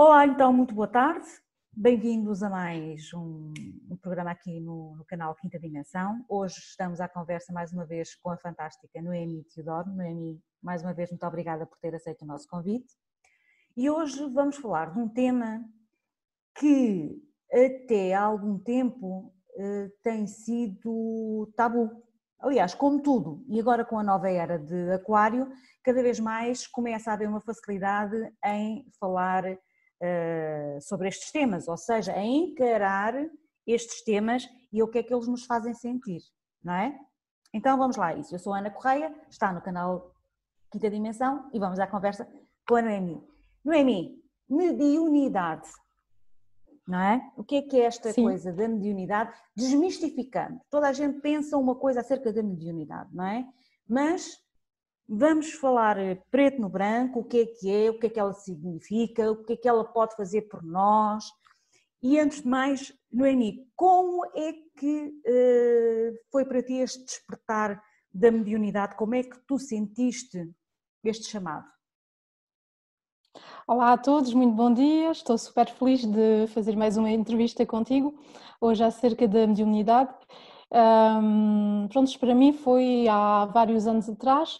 Olá, então, muito boa tarde. Bem-vindos a mais um programa aqui no canal Quinta Dimensão. Hoje estamos à conversa mais uma vez com a fantástica Noemi Teodoro. Noemi, mais uma vez, muito obrigada por ter aceito o nosso convite. E hoje vamos falar de um tema que até há algum tempo tem sido tabu. Aliás, como tudo, e agora com a nova era de Aquário, cada vez mais começa a haver uma facilidade em falar sobre estes temas, ou seja, a encarar estes temas e o que é que eles nos fazem sentir, não é? Então vamos lá a isso. Eu sou a Ana Correia, está no canal Quinta Dimensão e vamos à conversa com a Noemi. Noemi, mediunidade, não é? O que é esta Sim. coisa da mediunidade? Desmistificando. Toda a gente pensa uma coisa acerca da mediunidade, não é? Mas vamos falar preto no branco, o que é que ela significa, o que é que ela pode fazer por nós. E antes de mais, Noemi, como é que foi para ti este despertar da mediunidade? Como é que tu sentiste este chamado? Olá a todos, muito bom dia. Estou super feliz de fazer mais uma entrevista contigo, hoje acerca da mediunidade. Pronto, para mim foi há vários anos atrás.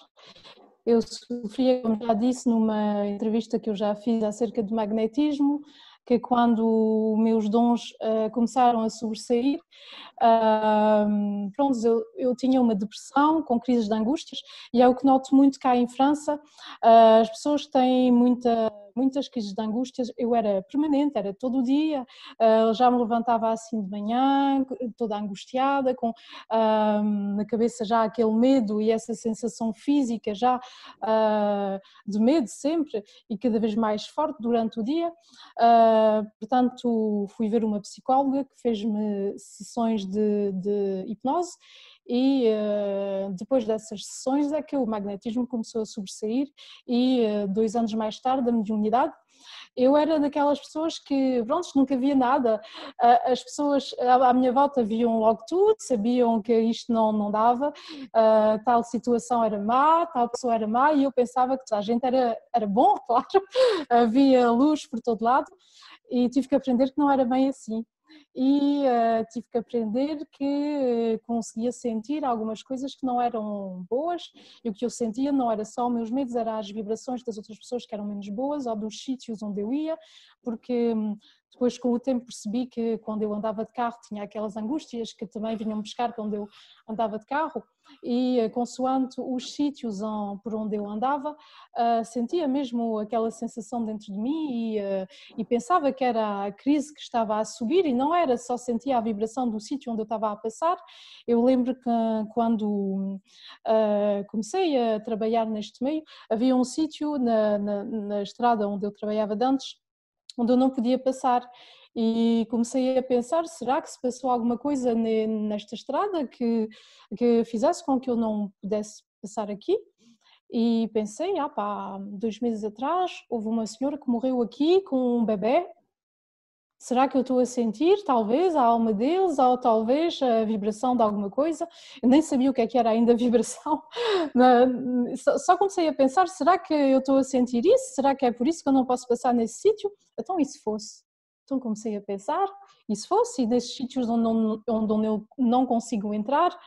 Eu sofria, como já disse, numa entrevista que eu já fiz acerca de magnetismo, que quando meus dons começaram a sobressair, pronto, eu tinha uma depressão com crises de angústias e é o que noto muito cá em França. As pessoas têm muitas crises de angústias. Eu era permanente, era todo o dia, já me levantava assim de manhã, toda angustiada, com na cabeça já aquele medo e essa sensação física já de medo sempre e cada vez mais forte durante o dia. Portanto, fui ver uma psicóloga que fez-me sessões de hipnose e depois dessas sessões é que o magnetismo começou a sobressair e 2 anos mais tarde a mediunidade. Eu era daquelas pessoas que, pronto, nunca via nada. As pessoas à minha volta viam logo tudo, sabiam que isto não dava, tal situação era má, tal pessoa era má, e eu pensava que toda a gente era bom, claro, havia luz por todo lado, e tive que aprender que não era bem assim. E tive que aprender que conseguia sentir algumas coisas que não eram boas, e o que eu sentia não era só os meus medos, eram as vibrações das outras pessoas que eram menos boas ou dos sítios onde eu ia, porque depois com o tempo percebi que quando eu andava de carro tinha aquelas angústias que também vinham buscar quando eu andava de carro, e consoante os sítios por onde eu andava, sentia mesmo aquela sensação dentro de mim e pensava que era a crise que estava a subir, e não era, só sentia a vibração do sítio onde eu estava a passar. Eu lembro que quando comecei a trabalhar neste meio, havia um sítio na estrada onde eu trabalhava de antes, onde eu não podia passar, e comecei a pensar, será que se passou alguma coisa nesta estrada que fizesse com que eu não pudesse passar aqui? E pensei, há 2 meses atrás houve uma senhora que morreu aqui com um bebê. Será que eu estou a sentir, talvez, a alma deles, ou talvez a vibração de alguma coisa? Eu nem sabia o que era ainda a vibração. Só comecei a pensar, será que eu estou a sentir isso? Será que é por isso que eu não posso passar nesse sítio? Então, e se fosse? Então comecei a pensar, e se fosse? E nesses sítios onde eu não consigo entrar,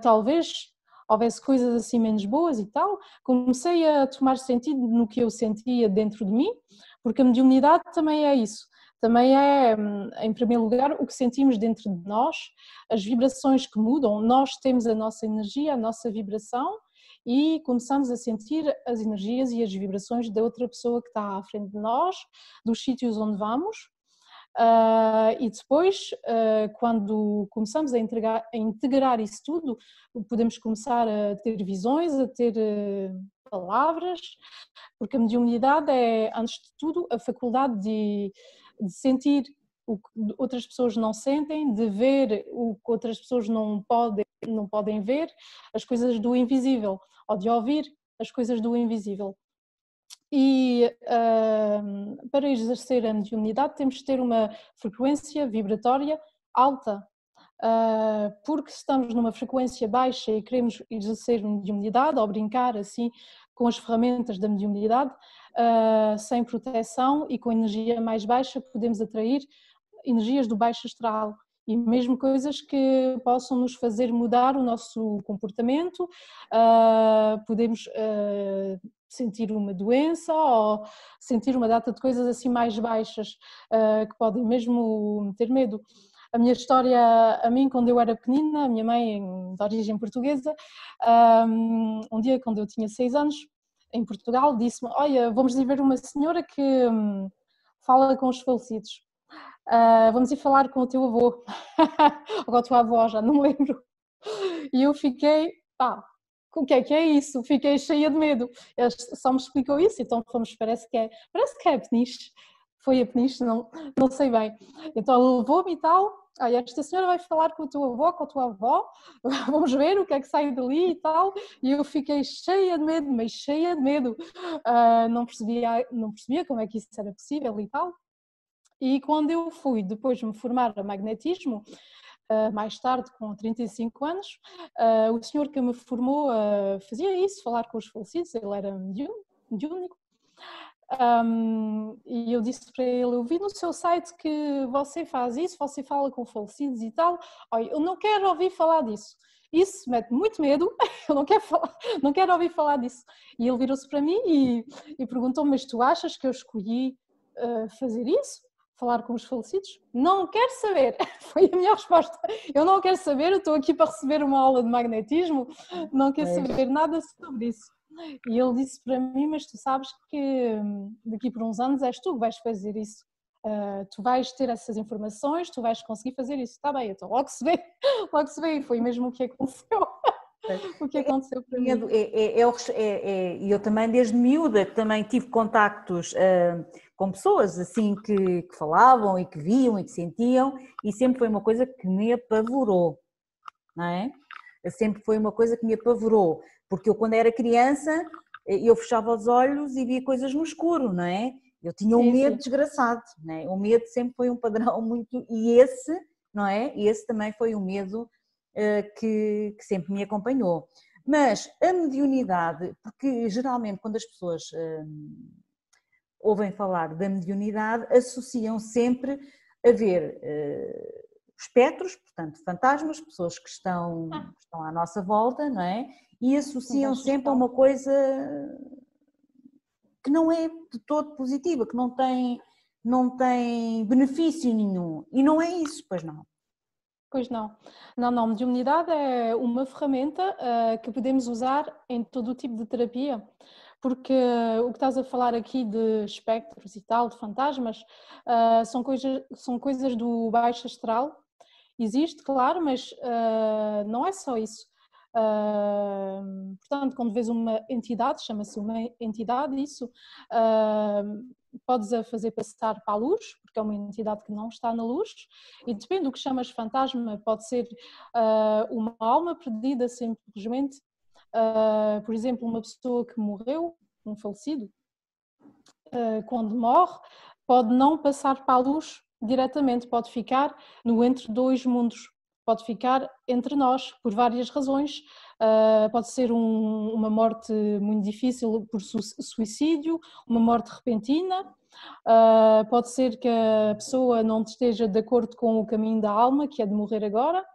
talvez houvesse coisas assim menos boas e tal. Comecei a tomar sentido no que eu sentia dentro de mim, porque a mediunidade também é isso. Também é, em primeiro lugar, o que sentimos dentro de nós, as vibrações que mudam. Nós temos a nossa energia, a nossa vibração, e começamos a sentir as energias e as vibrações da outra pessoa que está à frente de nós, dos sítios onde vamos. E depois, quando começamos a integrar isso tudo, podemos começar a ter visões, a ter palavras, porque a mediunidade é, antes de tudo, a faculdade de sentir o que outras pessoas não sentem, de ver o que outras pessoas não podem ver, as coisas do invisível, ou de ouvir as coisas do invisível. E para exercer a mediunidade temos de ter uma frequência vibratória alta, porque se estamos numa frequência baixa e queremos exercer mediunidade ou brincar assim com as ferramentas da mediunidade, sem proteção e com energia mais baixa, podemos atrair energias do baixo astral e mesmo coisas que possam nos fazer mudar o nosso comportamento, podemos sentir uma doença ou sentir uma data de coisas assim mais baixas, que podem mesmo ter medo. A minha história, a mim, quando eu era pequenina, a minha mãe, de origem portuguesa, um dia quando eu tinha 6 anos, em Portugal, disse-me: olha, vamos ir ver uma senhora que fala com os falecidos. Vamos ir falar com o teu avô, ou com a tua avó, já não me lembro. E eu fiquei, o que é isso? Fiquei cheia de medo. Ele só me explicou isso, então fomos, parece que é Peniche. Foi a Peniche, não sei bem. Então ele levou-me e tal. Olha, esta senhora vai falar com o teu avô, com a tua avó, vamos ver o que é que sai dali e tal. E eu fiquei cheia de medo, mas cheia de medo. Não percebia como é que isso era possível e tal. E quando eu fui depois me formar a magnetismo, mais tarde, com 35 anos, o senhor que me formou fazia isso, falar com os falecidos, ele era mediúnico. E eu disse para ele: eu vi no seu site que você faz isso, você fala com falecidos e tal. Olha, eu não quero ouvir falar disso. Isso mete muito medo, eu não quero ouvir falar disso. E ele virou-se para mim e perguntou-me: mas tu achas que eu escolhi fazer isso? Falar com os falecidos? Não quero saber, foi a minha resposta. Eu não quero saber, eu estou aqui para receber uma aula de magnetismo, não quero saber nada sobre isso. E ele disse para mim: mas tu sabes que daqui por uns anos és tu que vais fazer isso. Tu vais ter essas informações, tu vais conseguir fazer isso. Está bem, então logo se vê, e foi mesmo o que aconteceu. O que aconteceu para mim. E eu também, desde miúda, também tive contactos com pessoas assim que falavam e que viam e que sentiam, e sempre foi uma coisa que me apavorou, não é? Sempre foi uma coisa que me apavorou, porque eu, quando era criança, eu fechava os olhos e via coisas no escuro, não é? Eu tinha um medo desgraçado, não é? O medo sempre foi um padrão muito... E esse, não é? Esse também foi um medo que sempre me acompanhou. Mas a mediunidade, porque geralmente quando as pessoas ouvem falar da mediunidade, associam sempre a ver espectros, portanto fantasmas, pessoas que estão à nossa volta, não é? E associam sempre a uma coisa que não é de todo positiva, que não tem benefício nenhum. E não é isso, pois não. Pois não. Não, mediunidade é uma ferramenta que podemos usar em todo o tipo de terapia, porque o que estás a falar aqui de espectros e tal, de fantasmas, são coisas do baixo astral. Existe, claro, mas não é só isso. Portanto, quando vês uma entidade, chama-se uma entidade, isso podes a fazer passar para a luz, porque é uma entidade que não está na luz, e depende do que chamas fantasma, pode ser uma alma perdida simplesmente, por exemplo, uma pessoa que morreu, um falecido, quando morre, pode não passar para a luz diretamente, pode ficar no entre dois mundos, pode ficar entre nós por várias razões. Pode ser uma morte muito difícil por suicídio, uma morte repentina, pode ser que a pessoa não esteja de acordo com o caminho da alma, que é de morrer agora,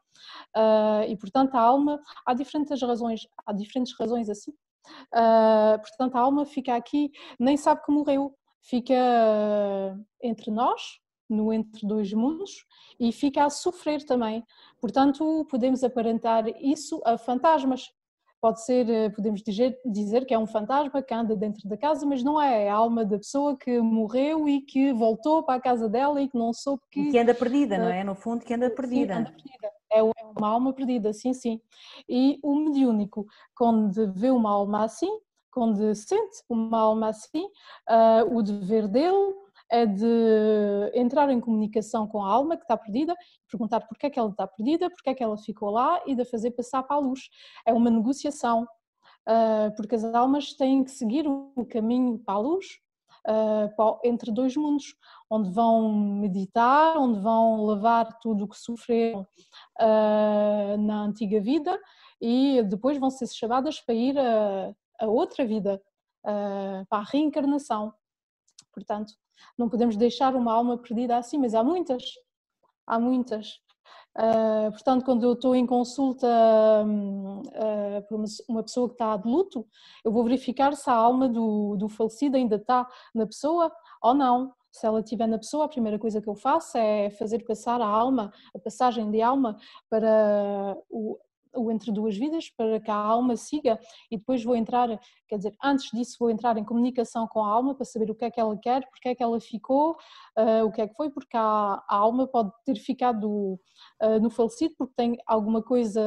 e portanto a alma, há diferentes razões assim. Portanto a alma fica aqui, nem sabe que morreu, fica entre nós, no entre dois mundos, e fica a sofrer também. Portanto, podemos aparentar isso a fantasmas. Pode ser, podemos dizer que é um fantasma que anda dentro da casa, mas não é a alma da pessoa que morreu e que voltou para a casa dela e que não soube que... E que anda perdida, não é? No fundo, que anda perdida. Sim, anda perdida. É uma alma perdida, sim. E o mediúnico, quando vê uma alma assim, quando sente uma alma assim, o dever dele é de entrar em comunicação com a alma que está perdida, perguntar porque é que ela está perdida, porque é que ela ficou lá e de a fazer passar para a luz. É uma negociação, porque as almas têm que seguir o caminho para a luz, entre dois mundos, onde vão meditar, onde vão levar tudo o que sofreram na antiga vida e depois vão ser chamadas para ir a outra vida, para a reencarnação. Portanto, não podemos deixar uma alma perdida assim, mas há muitas. Portanto, quando eu estou em consulta por uma pessoa que está de luto, eu vou verificar se a alma do falecido ainda está na pessoa ou não. Se ela estiver na pessoa, a primeira coisa que eu faço é fazer passar a passagem de alma para o entre duas vidas, para que a alma siga, e depois vou entrar, quer dizer, antes disso vou entrar em comunicação com a alma para saber o que é que ela quer, porque é que ela ficou, o que é que foi, porque a alma pode ter ficado no falecido porque tem alguma coisa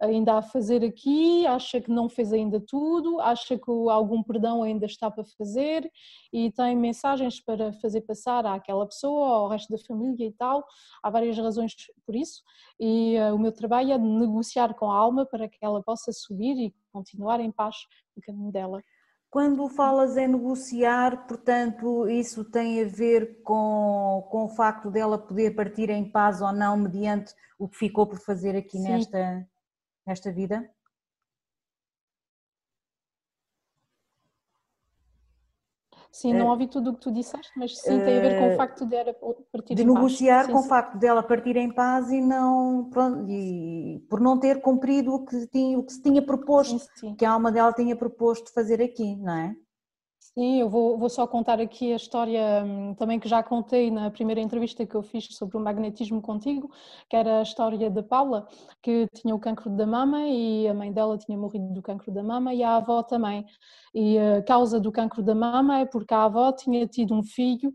ainda a fazer aqui, acha que não fez ainda tudo, acha que algum perdão ainda está para fazer e tem mensagens para fazer passar àquela pessoa, ao resto da família e tal. Há várias razões por isso e o meu trabalho é de negociar com a alma para que ela possa subir e continuar em paz no caminho dela. Quando falas em negociar, portanto, isso tem a ver com o facto dela poder partir em paz ou não, mediante o que ficou por fazer aqui nesta vida? Sim, não ouvi tudo o que tu disseste, mas sim, tem a ver com o facto de ela partir de em paz. negociar Sim, com o sim. facto dela partir em paz e não, pronto, e por não ter cumprido o que se tinha proposto, Sim, sim. que a alma dela tinha proposto fazer aqui, não é? Sim, eu vou só contar aqui a história também que já contei na primeira entrevista que eu fiz sobre o magnetismo contigo, que era a história da Paula, que tinha o cancro da mama e a mãe dela tinha morrido do cancro da mama e a avó também. E a causa do cancro da mama é porque a avó tinha tido um filho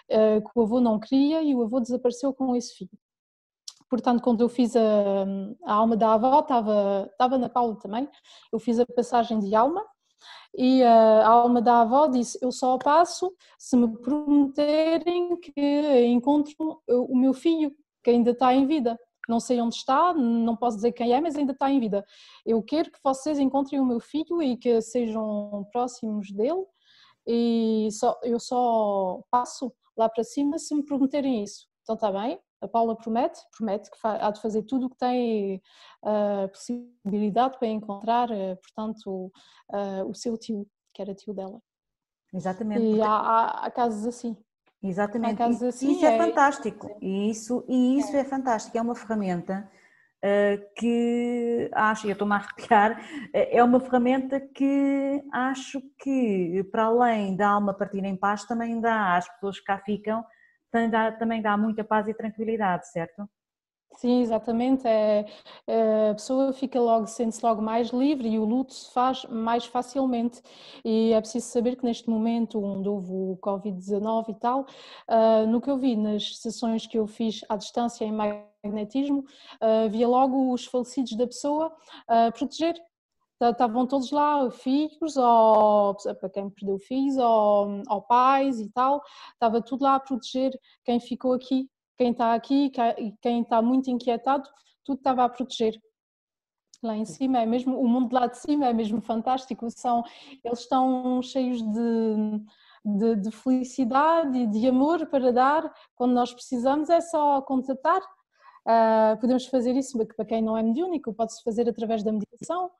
que o avô não queria e o avô desapareceu com esse filho. Portanto, quando eu fiz a alma da avó, estava na Paula também, eu fiz a passagem de alma. E a alma da avó disse: eu só passo se me prometerem que encontro o meu filho, que ainda está em vida. Não sei onde está, não posso dizer quem é, mas ainda está em vida. Eu quero que vocês encontrem o meu filho e que sejam próximos dele. E eu só passo lá para cima se me prometerem isso. Então está bem, a Paula promete que há de fazer tudo o que tem possibilidade para encontrar, portanto, o seu tio, que era tio dela. Exatamente. E há casos assim. Há Exatamente, casos e assim, isso é fantástico, isso é fantástico, é uma ferramenta que acho, e eu estou-me a arrepiar, é uma ferramenta que acho que, para além da alma partir em paz, também dá às pessoas que cá ficam, também dá muita paz e tranquilidade, certo? Sim, exatamente. A pessoa sente-se logo mais livre e o luto se faz mais facilmente. E é preciso saber que neste momento, onde houve o Covid-19 e tal, no que eu vi nas sessões que eu fiz à distância em magnetismo, via logo os falecidos da pessoa proteger. Estavam todos lá, filhos, ou para quem perdeu filhos, ou pais e tal, estava tudo lá a proteger quem ficou aqui. Quem está aqui e quem está muito inquietado, tudo estava a proteger. Lá em cima é mesmo, o mundo lá de cima é mesmo fantástico, eles estão cheios de felicidade e de amor para dar, quando nós precisamos é só contatar. Podemos fazer isso para quem não é mediúnico, pode-se fazer através da meditação,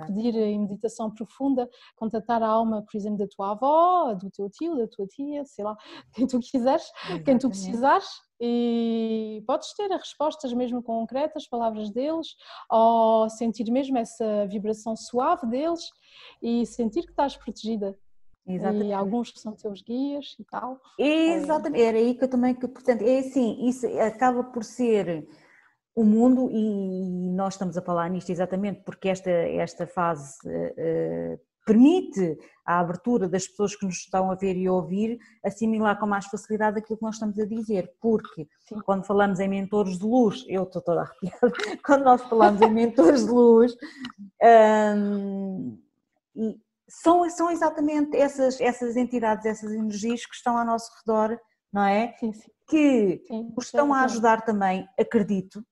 pedir em meditação profunda, contatar a alma, por exemplo, da tua avó, do teu tio, da tua tia, sei lá, quem tu quiseres, quem tu precisares, e podes ter as respostas mesmo concretas, palavras deles, ou sentir mesmo essa vibração suave deles e sentir que estás protegida. Exatamente. E alguns são teus guias e tal. Exatamente, era aí que eu também, portanto, é assim, isso acaba por ser o mundo, e nós estamos a falar nisto exatamente porque esta fase permite a abertura das pessoas que nos estão a ver e a ouvir assimilar com mais facilidade aquilo que nós estamos a dizer, porque Sim. Quando falamos em mentores de luz, eu estou toda arrepiada, quando nós falamos em mentores de luz, e são exatamente essas entidades, essas energias que estão ao nosso redor, não é? Sim, sim. Que Sim, nos estão a ajudar também, acredito,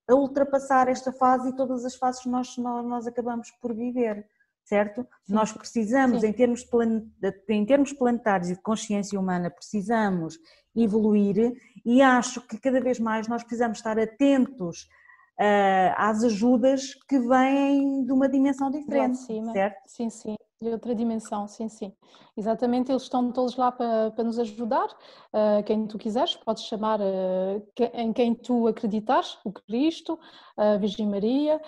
a ultrapassar esta fase e todas as fases que nós acabamos por viver, certo? Sim, Nós sim. precisamos, Sim. em termos planetários e de consciência humana, precisamos evoluir, e acho que cada vez mais nós precisamos estar atentos às ajudas que vêm de uma dimensão De lá de diferente, cima, certo? sim, sim. de outra dimensão, sim, sim. Exatamente, eles estão todos lá para nos ajudar. Quem tu quiseres, podes chamar em quem tu acreditares, o Cristo, a Virgem Maria,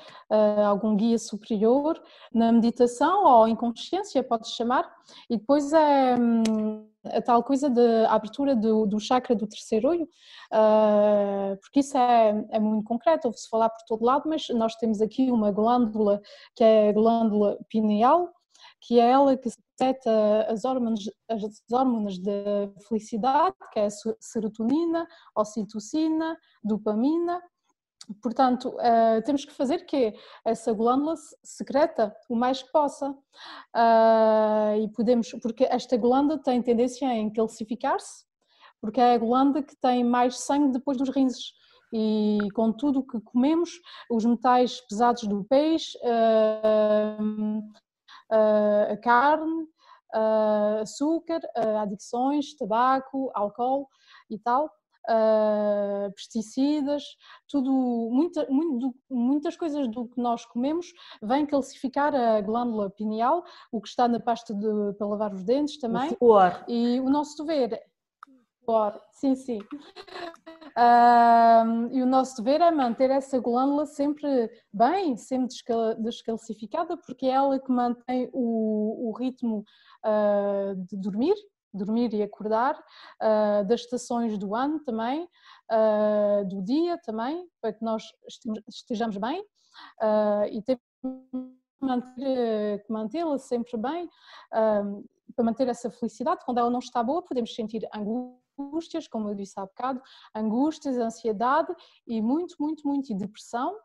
algum guia superior. Na meditação ou em consciência, podes chamar. E depois a tal coisa da abertura do chakra do terceiro olho, porque isso é muito concreto, ouve-se falar por todo lado, mas nós temos aqui uma glândula, que é a glândula pineal, que é ela que secreta as hormonas da felicidade, que é a serotonina, ocitocina, dopamina. Portanto, temos que fazer que essa glândula secreta o mais que possa. E podemos, porque esta glândula tem tendência em calcificar-se, porque é a glândula que tem mais sangue depois dos rins. E com tudo o que comemos, os metais pesados do peixe, a carne, açúcar, adições, tabaco, álcool e tal, pesticidas, tudo, muitas coisas do que nós comemos vêm calcificar a glândula pineal, o que está na pasta para lavar os dentes também. O flúor. E o nosso dever, sim, sim. E o nosso dever é manter essa glândula sempre bem, sempre descalcificada, porque é ela que mantém o ritmo de dormir e acordar, das estações do ano também, do dia também, para que nós estejamos bem, e temos que mantê-la sempre bem, para manter essa felicidade. Quando ela não está boa, podemos sentir angústias, como eu disse há bocado, angústias, ansiedade e muito, e depressão.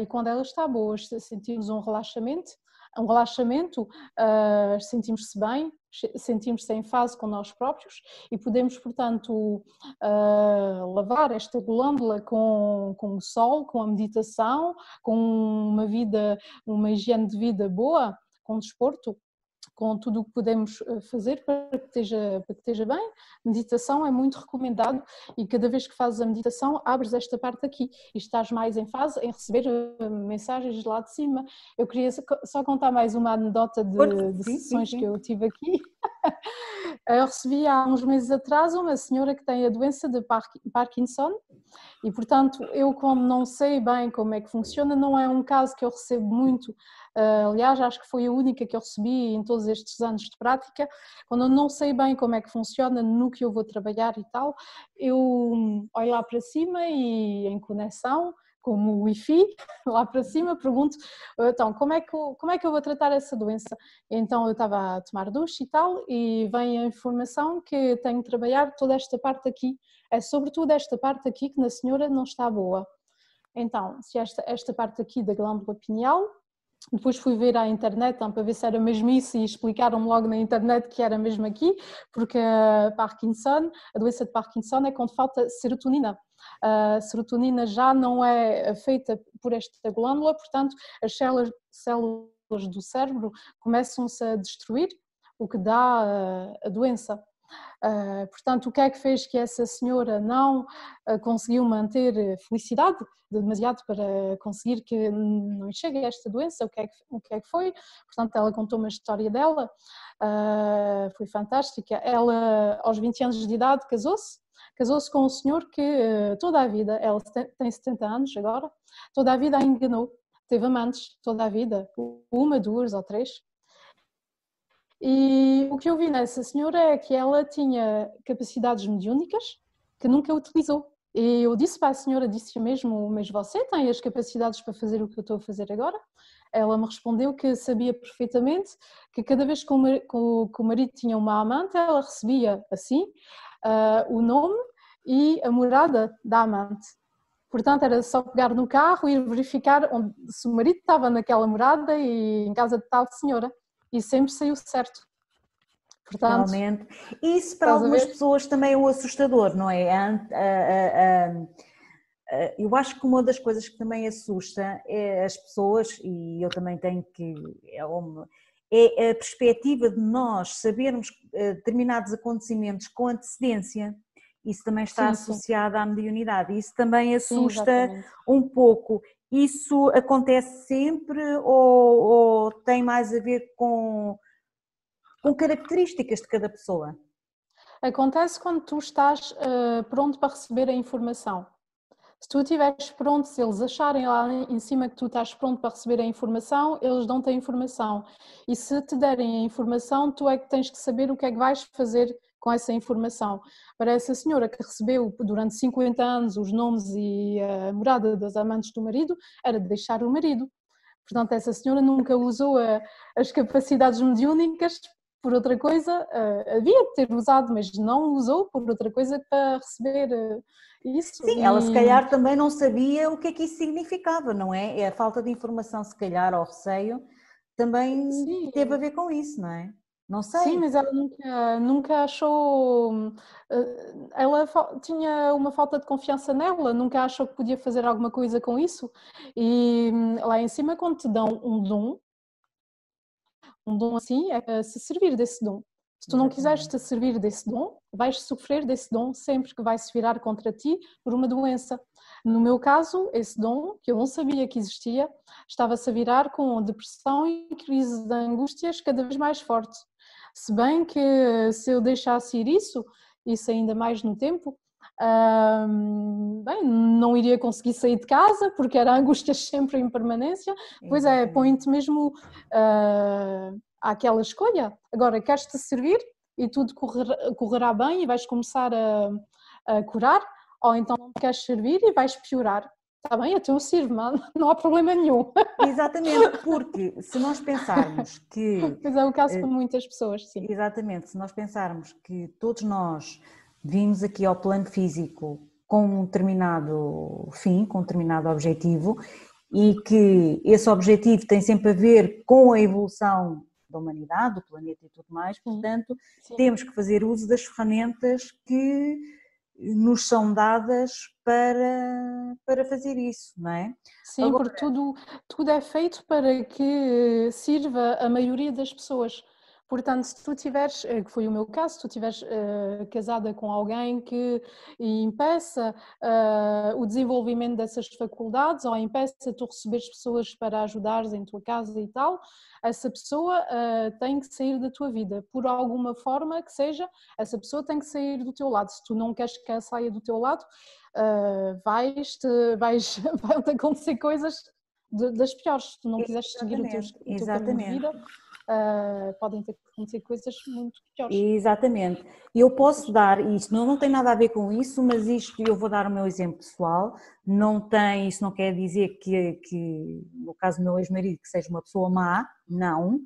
E quando ela está boa, sentimos um relaxamento, sentimos-se bem, sentimos-se em fase com nós próprios e podemos, portanto, lavar esta glândula com o sol, com a meditação, com uma higiene de vida boa, com desporto, com tudo o que podemos fazer para que esteja bem. Meditação é muito recomendado e cada vez que fazes a meditação abres esta parte aqui e estás mais em fase em receber mensagens lá de cima. Eu queria só contar mais uma anedota de sessões que eu tive aqui. Eu recebi há uns meses atrás uma senhora que tem a doença de Parkinson e, portanto, eu como não sei bem como é que funciona, não é um caso que eu recebo muito. Aliás, acho que foi a única que eu recebi em todos estes anos de prática. Quando eu não sei bem como é que funciona, no que eu vou trabalhar e tal, eu olho lá para cima e em conexão, como o Wi-Fi, lá para cima, pergunto, então, como é que eu vou tratar essa doença? Então, eu estava a tomar duche e tal, e vem a informação que tenho de trabalhar toda esta parte aqui, é sobretudo esta parte aqui que na senhora não está boa. Então, se esta parte aqui da glândula pineal, depois fui ver à internet então, para ver se era mesmo isso e explicaram-me logo na internet que era mesmo aqui, porque a doença de Parkinson é quando falta serotonina. A serotonina já não é feita por esta glândula, portanto as células do cérebro começam-se a destruir, o que dá a doença. Portanto, o que é que fez que essa senhora não conseguiu manter felicidade demasiado para conseguir que não chegue a esta doença? O que é que foi? Portanto, ela contou uma história dela, foi fantástica. Ela, aos 20 anos de idade, casou-se com um senhor que toda a vida, ela tem 70 anos agora, toda a vida a enganou, teve amantes toda a vida, uma, duas ou três. E o que eu vi nessa senhora é que ela tinha capacidades mediúnicas que nunca utilizou. E eu disse para a senhora, disse mesmo, mas você tem as capacidades para fazer o que eu estou a fazer agora? Ela me respondeu que sabia perfeitamente que cada vez que o marido tinha uma amante, ela recebia assim o nome e a morada da amante. Portanto, era só pegar no carro e verificar se o marido estava naquela morada e em casa de tal senhora. E sempre saiu certo. Portanto, realmente. Isso para algumas pessoas também é um assustador, não é? Eu acho que uma das coisas que também assusta é as pessoas, e eu também tenho que... É a perspectiva de nós sabermos determinados acontecimentos com antecedência. Isso também está associado à mediunidade. Isso também assusta um pouco. isso acontece sempre ou tem mais a ver com características de cada pessoa? Acontece quando tu estás pronto para receber a informação. Se tu estiveres pronto, se eles acharem lá em cima que tu estás pronto para receber a informação, eles dão-te a informação. E se te derem a informação, tu é que tens que saber o que é que vais fazer com essa informação. Para essa senhora que recebeu durante 50 anos os nomes e a morada das amantes do marido, era de deixar o marido. Portanto, essa senhora nunca usou as capacidades mediúnicas por outra coisa, havia de ter usado, mas não usou por outra coisa para receber isso. Sim, ela se calhar também não sabia o que é que isso significava, não é? É a falta de informação, se calhar, ou receio, também Sim, teve a ver com isso, não é? Não sim, sei. mas ela nunca achou. Ela tinha uma falta de confiança nela, nunca achou que podia fazer alguma coisa com isso. E lá em cima, quando te dão um dom assim, é para se servir desse dom. Se tu não quiseres Exatamente. te servir desse dom, vais sofrer desse dom sempre que vai se virar contra ti por uma doença. No meu caso, esse dom, que eu não sabia que existia, estava-se a virar com depressão e crise de angústias cada vez mais fortes. Se bem que se eu deixasse ir isso ainda mais no tempo, bem, não iria conseguir sair de casa porque era angústias sempre em permanência. Pois é, Exatamente. põe-te mesmo àquela escolha. Agora, queres-te servir e tudo correrá bem e vais começar a curar, ou então não queres servir e vais piorar. Está bem, então eu sirvo, não há problema nenhum. Exatamente, porque se nós pensarmos que, Pois é o caso para muitas pessoas, sim. exatamente, se nós pensarmos que todos nós vimos aqui ao plano físico com um determinado fim, com um determinado objetivo, e que esse objetivo tem sempre a ver com a evolução da humanidade, do planeta e tudo mais, Sim, portanto, sim. temos que fazer uso das ferramentas que nos são dadas para fazer isso, não é? Sim, Agora, porque tudo é feito para que sirva a maioria das pessoas. Portanto, se tu tiveres, que foi o meu caso, se tu estiveres casada com alguém que impeça o desenvolvimento dessas faculdades ou impeça tu receberes pessoas para ajudares em tua casa e tal, essa pessoa tem que sair da tua vida. Por alguma forma que seja, essa pessoa tem que sair do teu lado. Se tu não queres que ela saia do teu lado, vão-te acontecer coisas das piores. Se tu não quiseres seguir exatamente, o teu caminho de exatamente. vida, podem ter que acontecer coisas muito piores. Exatamente. Eu posso dar isto, não tem nada a ver com isso, mas isto eu vou dar o meu exemplo pessoal. Não tem, isso não quer dizer que no caso do meu ex-marido, que seja uma pessoa má, não.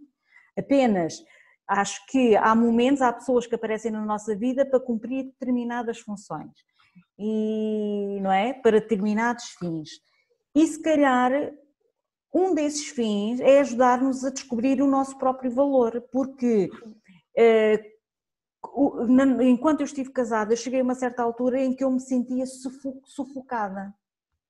Apenas acho que há momentos, há pessoas que aparecem na nossa vida para cumprir determinadas funções e não é? Para determinados fins. E se calhar um desses fins é ajudar-nos a descobrir o nosso próprio valor, porque enquanto eu estive casada, eu cheguei a uma certa altura em que eu me sentia sufocada,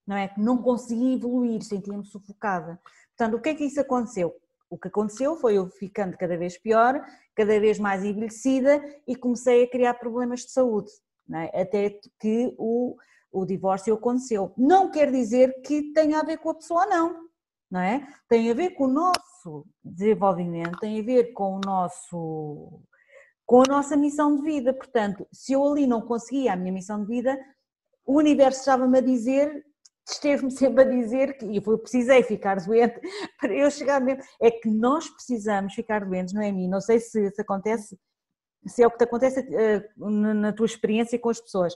não é? Não conseguia evoluir, sentia-me sufocada. Portanto, o que é que isso aconteceu? O que aconteceu foi eu ficando cada vez pior, cada vez mais envelhecida e comecei a criar problemas de saúde, não é? Até que o divórcio aconteceu. Não quer dizer que tenha a ver com a pessoa, não é? Tem a ver com o nosso desenvolvimento, tem a ver com a nossa missão de vida. Portanto, se eu ali não conseguia a minha missão de vida, o universo estava-me a dizer, esteve-me sempre a dizer, e eu precisei ficar doente para eu chegar mesmo. É que nós precisamos ficar doentes, não é a mim? Não sei se acontece, se é o que te acontece na tua experiência com as pessoas.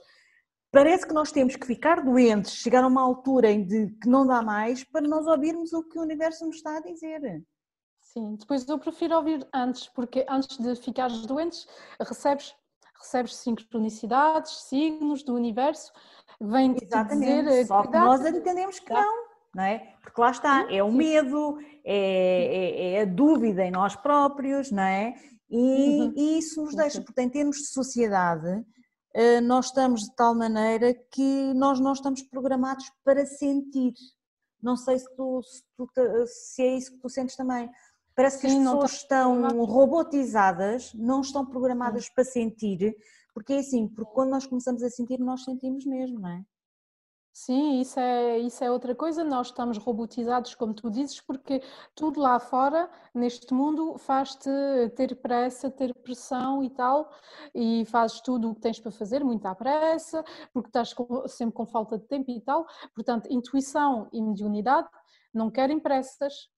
Parece que nós temos que ficar doentes, chegar a uma altura em que não dá mais, para nós ouvirmos o que o universo nos está a dizer. Sim, depois eu prefiro ouvir antes, porque antes de ficares doentes, recebes sincronicidades, signos do universo, vêm-te dizer Exatamente, só que cuidado, nós entendemos que cuidado. não é? Porque lá está, Sim, é o sim, medo, sim. é a dúvida em nós próprios, não é? Uhum. E isso nos Sim, deixa, sim. porque em termos de sociedade, nós estamos de tal maneira que nós não estamos programados para sentir. Não sei se é isso que tu sentes também. Parece que as Sim, não pessoas estamos estão programados. robotizadas, não estão Sim. programadas para sentir, porque é assim, porque quando nós começamos a sentir, nós sentimos mesmo, não é? Sim, isso é outra coisa. Nós estamos robotizados, como tu dizes, porque tudo lá fora, neste mundo, faz-te ter pressa, ter pressão e tal, e fazes tudo o que tens para fazer, muito à pressa, porque estás sempre com falta de tempo e tal. Portanto, intuição e mediunidade não querem pressas.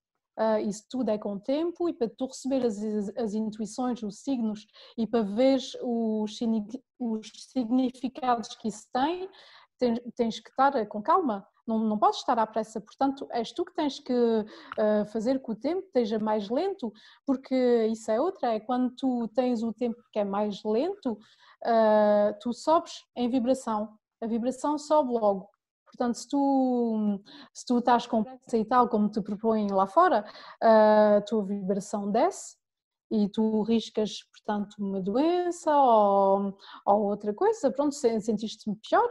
Isso tudo é com tempo, e para tu receber as intuições, os signos, e para ver os significados que isso tem, tens que estar com calma, não podes estar à pressa. Portanto, és tu que tens que fazer que o tempo esteja mais lento, porque isso é outra, é quando tu tens o tempo que é mais lento, tu sobes em vibração, a vibração sobe logo. Portanto, se tu estás com pressa e tal, como te propõem lá fora, a tua vibração desce e tu riscas, portanto, uma doença ou outra coisa, pronto, sentiste-me pior.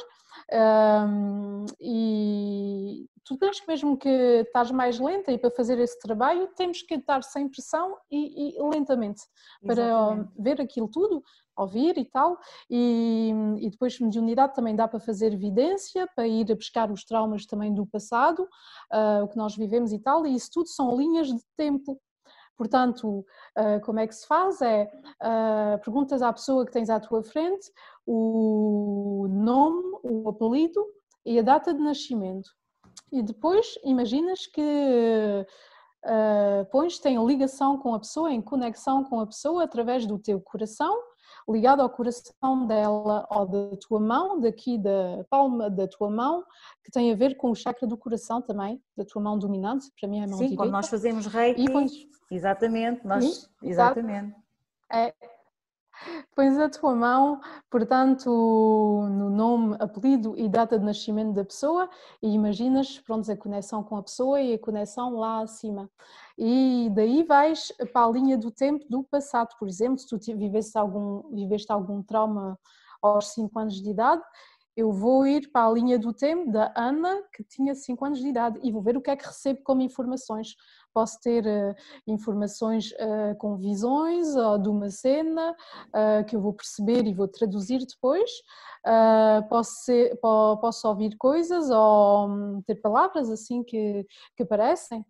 E tu tens mesmo que estar mais lenta, e para fazer esse trabalho temos que estar sem pressão e lentamente, para Exatamente. ver aquilo tudo, ouvir e tal, e depois mediunidade também dá para fazer evidência, para ir a buscar os traumas também do passado, o que nós vivemos e tal, e isso tudo são linhas de tempo. Portanto, como é que se faz? Perguntas à pessoa que tens à tua frente o nome, o apelido e a data de nascimento. E depois imaginas que pões-te em ligação com a pessoa, em conexão com a pessoa através do teu coração, ligado ao coração dela ou da tua mão, daqui da palma da tua mão, que tem a ver com o chakra do coração também, da tua mão dominante, para mim é a mão Sim, quando nós direita, fazemos e reiki, pões, exatamente, sim, nós, exato, exatamente, é, pões a tua mão, portanto, no nome, apelido e data de nascimento da pessoa, e imaginas, pronto, a conexão com a pessoa e a conexão lá acima. E daí vais para a linha do tempo do passado. Por exemplo, se tu viveste algum trauma aos 5 anos de idade, eu vou ir para a linha do tempo da Ana, que tinha 5 anos de idade, e vou ver o que é que recebo como informações. Posso ter informações com visões ou de uma cena que eu vou perceber e vou traduzir depois. Posso ouvir coisas ou ter palavras assim que aparecem,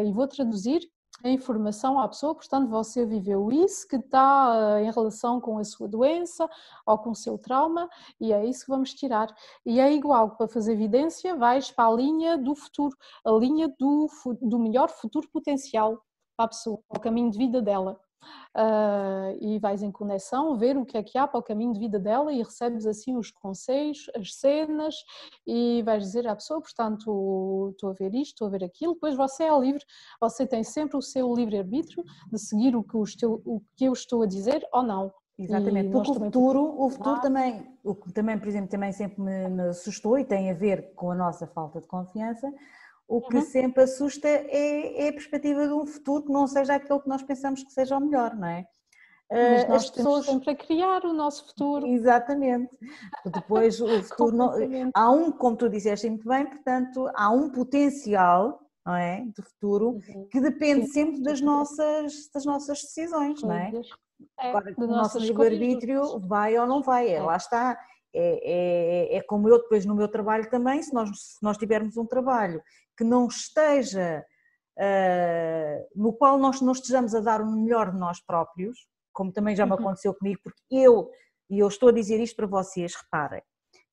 e vou traduzir a informação à pessoa. Portanto, você viveu isso que está em relação com a sua doença ou com o seu trauma, e é isso que vamos tirar. E é igual, para fazer evidência, vais para a linha do futuro, a linha do melhor futuro potencial para a pessoa, para o caminho de vida dela. E vais em conexão ver o que é que há para o caminho de vida dela, e recebes assim os conselhos, as cenas, e vais dizer à pessoa, portanto, estou a ver isto, estou a ver aquilo. Depois você é livre, você tem sempre o seu livre-arbítrio de seguir o que eu estou a dizer ou não. exatamente, E porque nós também podemos o futuro falar. também, o que também, por exemplo, também sempre me assustou e tem a ver com a nossa falta de confiança, o que Uhum. sempre assusta é a perspectiva de um futuro que não seja aquele que nós pensamos que seja o melhor, não é? Mas As nós temos pessoas, sempre a criar o nosso futuro, exatamente, depois o futuro, não, completamente. há um, como tu disseste muito bem, portanto, há um potencial, não é, do futuro, Uhum. que depende Sim, sempre sim, das nossas decisões, não é? escolhas. É, Agora, de o nosso nossas escolhas, dos livre-arbítrio nossos vai ou não desejos. vai, É. lá está. É como eu depois no meu trabalho também, se nós tivermos um trabalho que não esteja, no qual nós não estejamos a dar o melhor de nós próprios, como também já me Uhum. aconteceu comigo, porque e eu estou a dizer isto para vocês, reparem,